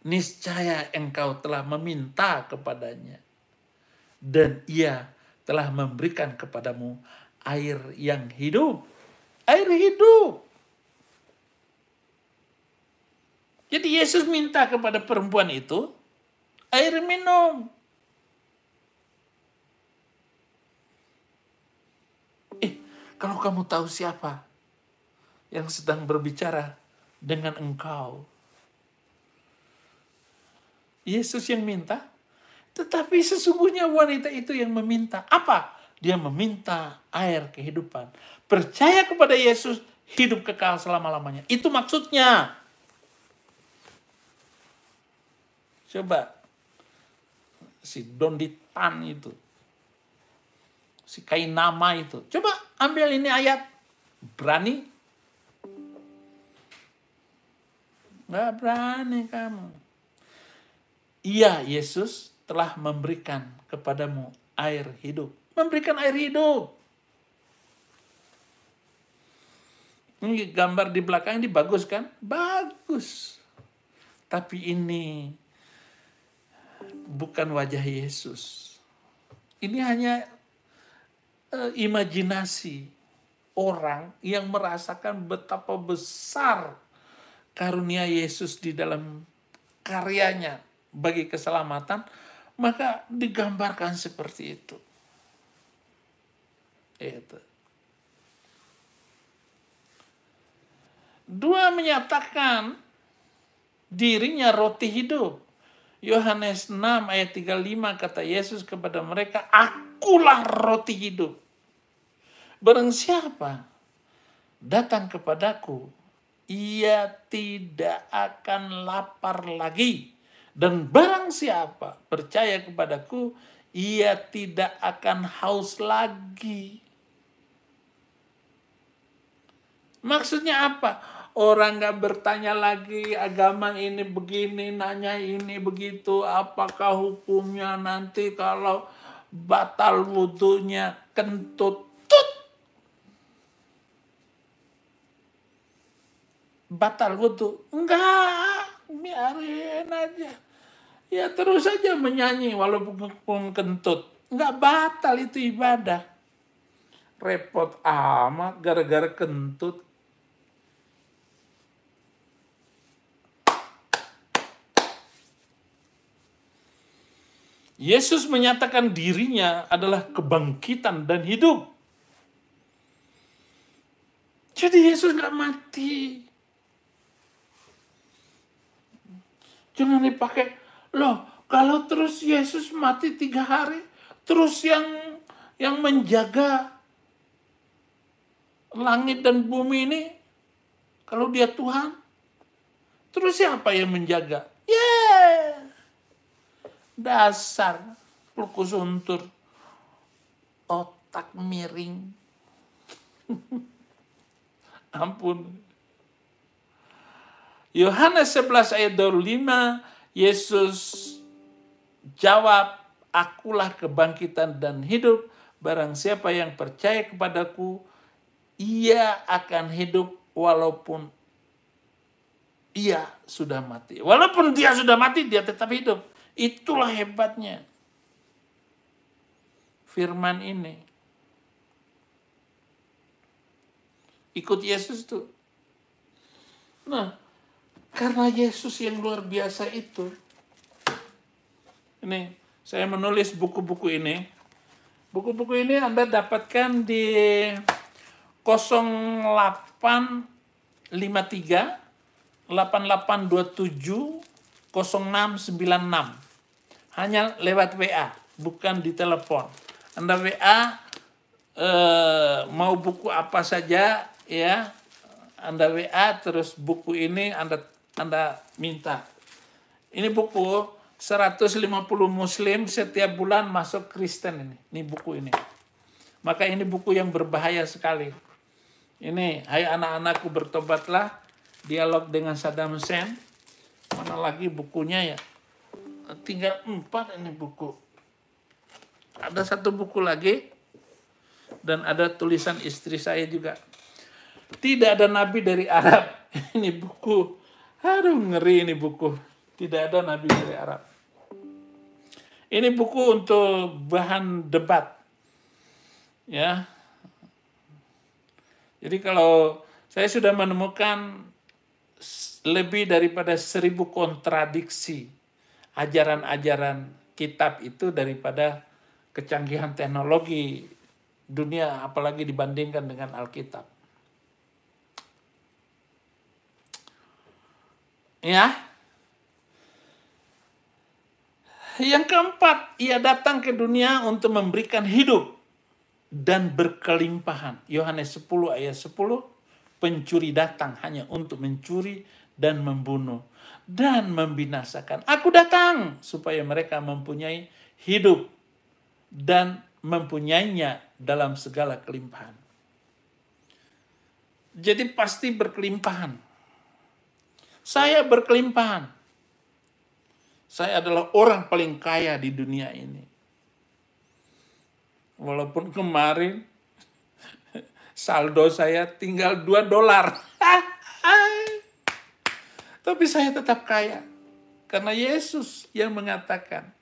niscaya engkau telah meminta kepadanya dan ia telah memberikan kepadamu air yang hidup. Air hidup. Jadi Yesus minta kepada perempuan itu air minum. Kalau kamu tahu siapa yang sedang berbicara dengan engkau. Yesus yang minta, tetapi sesungguhnya wanita itu yang meminta. Apa? Dia meminta air kehidupan. Percaya kepada Yesus, hidup kekal selama-lamanya. Itu maksudnya. Coba si Donditan itu, si Kainama itu, coba ambil ini ayat. Berani? Nggak berani kamu. Iya, Yesus telah memberikan kepadamu air hidup. Memberikan air hidup. Ini gambar di belakang ini bagus kan? Bagus. Tapi ini bukan wajah Yesus. Ini hanya imajinasi orang yang merasakan betapa besar karunia Yesus di dalam karyanya bagi keselamatan, maka digambarkan seperti itu. Dua menyatakan dirinya roti hidup. Yohanes 6 ayat 35 kata Yesus kepada mereka, akulah roti hidup. Barang siapa datang kepadaku, ia tidak akan lapar lagi. Dan barang siapa percaya kepadaku, ia tidak akan haus lagi. Maksudnya apa? Orang gak bertanya lagi agama ini begini, nanya ini begitu, apakah hukumnya nanti kalau batal wudhunya kentut. Batal wudhu? Enggak, biarin aja. Ya terus saja menyanyi walaupun kentut. Enggak batal, itu ibadah. Repot amat gara-gara kentut. Yesus menyatakan dirinya adalah kebangkitan dan hidup. Jadi Yesus gak mati. Jangan dipakai, loh kalau terus Yesus mati 3 hari, terus yang menjaga langit dan bumi ini, kalau dia Tuhan, terus siapa yang menjaga? Dasar pulkus untur, otak miring. Ampun. Yohanes 11 ayat 25, Yesus jawab, akulah kebangkitan dan hidup. Barang siapa yang percaya kepadaku, ia akan hidup walaupun ia sudah mati. Walaupun dia sudah mati, dia tetap hidup. Itulah hebatnya firman ini. Ikut Yesus tuh. Nah, karena Yesus yang luar biasa itu, ini saya menulis buku-buku ini. Buku-buku ini Anda dapatkan di 0853 8827 0696. Hanya lewat WA, bukan di telepon. Anda WA mau buku apa saja ya, Anda WA terus buku ini Anda minta. Ini buku 150 muslim setiap bulan masuk Kristen ini buku ini. Maka ini buku yang berbahaya sekali. Ini, hai anak-anakku bertobatlah, dialog dengan Saddam Hussein. Mana lagi bukunya ya? Tinggal 4 ini buku. Ada satu buku lagi, dan ada tulisan istri saya juga. Tidak ada nabi dari Arab. Ini buku. Aduh, ngeri ini buku. Tidak ada nabi dari Arab. Ini buku untuk bahan debat. Ya. Jadi kalau saya sudah menemukan lebih daripada 1000 kontradiksi ajaran-ajaran kitab itu daripada kecanggihan teknologi dunia, apalagi dibandingkan dengan Alkitab. Ya. Yang keempat, ia datang ke dunia untuk memberikan hidup dan berkelimpahan. Yohanes 10 ayat 10, pencuri datang hanya untuk mencuri dan membunuh dan membinasakan. Aku datang supaya mereka mempunyai hidup dan mempunyainya dalam segala kelimpahan. Jadi pasti berkelimpahan. Saya berkelimpahan. Saya adalah orang paling kaya di dunia ini. Walaupun kemarin saldo saya tinggal $2. Tapi saya tetap kaya. Karena Yesus yang mengatakan,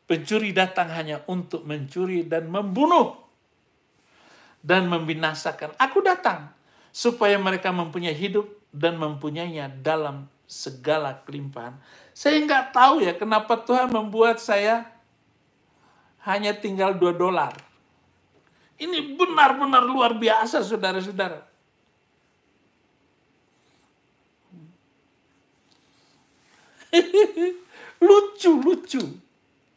pencuri datang hanya untuk mencuri dan membunuh dan membinasakan. Aku datang supaya mereka mempunyai hidup dan mempunyainya dalam segala kelimpahan. Saya nggak tahu ya kenapa Tuhan membuat saya hanya tinggal $2. Ini benar-benar luar biasa, saudara-saudara. Lucu.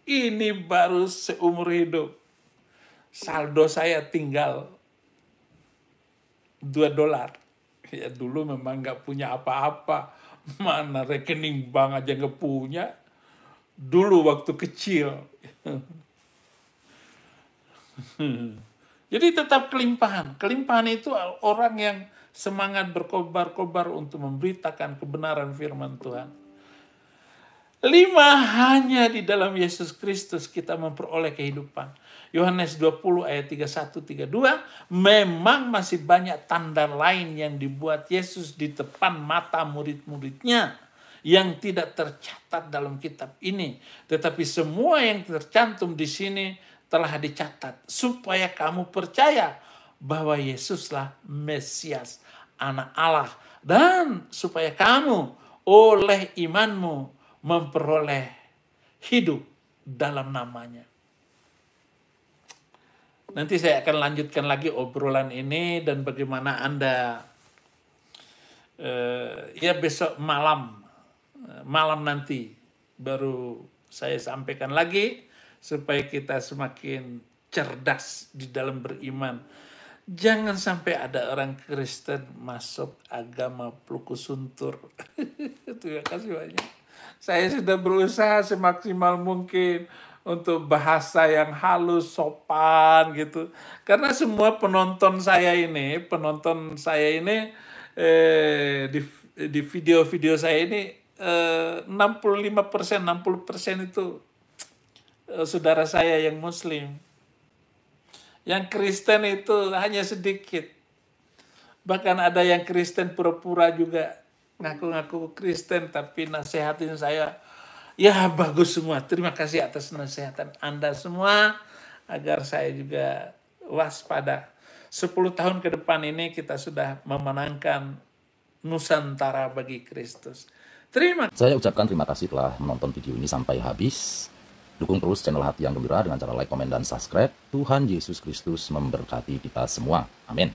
Ini baru seumur hidup. Saldo saya tinggal $2. Ya dulu memang nggak punya apa-apa. Mana rekening bank aja nggak punya. Dulu waktu kecil. Jadi tetap kelimpahan. Kelimpahan itu orang yang semangat berkobar-kobar untuk memberitakan kebenaran firman Tuhan. 5, hanya di dalam Yesus Kristus kita memperoleh kehidupan. Yohanes 20 ayat 31-32, memang masih banyak tanda lain yang dibuat Yesus di depan mata murid-muridnya yang tidak tercatat dalam kitab ini. Tetapi semua yang tercantum di sini telah dicatat supaya kamu percaya bahwa Yesuslah Mesias, Anak Allah, dan supaya kamu oleh imanmu memperoleh hidup dalam namanya. Nanti saya akan lanjutkan lagi obrolan ini dan bagaimana Anda ya besok malam nanti baru saya sampaikan lagi supaya kita semakin cerdas di dalam beriman. Jangan sampai ada orang Kristen masuk agama Plukusuntur. Terima kasih banyak. Saya sudah berusaha semaksimal mungkin untuk bahasa yang halus, sopan gitu. Karena semua penonton saya ini di video-video saya ini 65%, 60% itu saudara saya yang Muslim. Yang Kristen itu hanya sedikit. Bahkan ada yang Kristen pura-pura juga ngaku-ngaku Kristen tapi nasihatin saya. Ya bagus semua. Terima kasih atas nasihatan Anda semua agar saya juga waspada. 10 tahun ke depan ini kita sudah memenangkan Nusantara bagi Kristus. Saya ucapkan terima kasih telah menonton video ini sampai habis. Dukung terus channel Hati yang Gembira dengan cara like, komen, dan subscribe. Tuhan Yesus Kristus memberkati kita semua. Amin.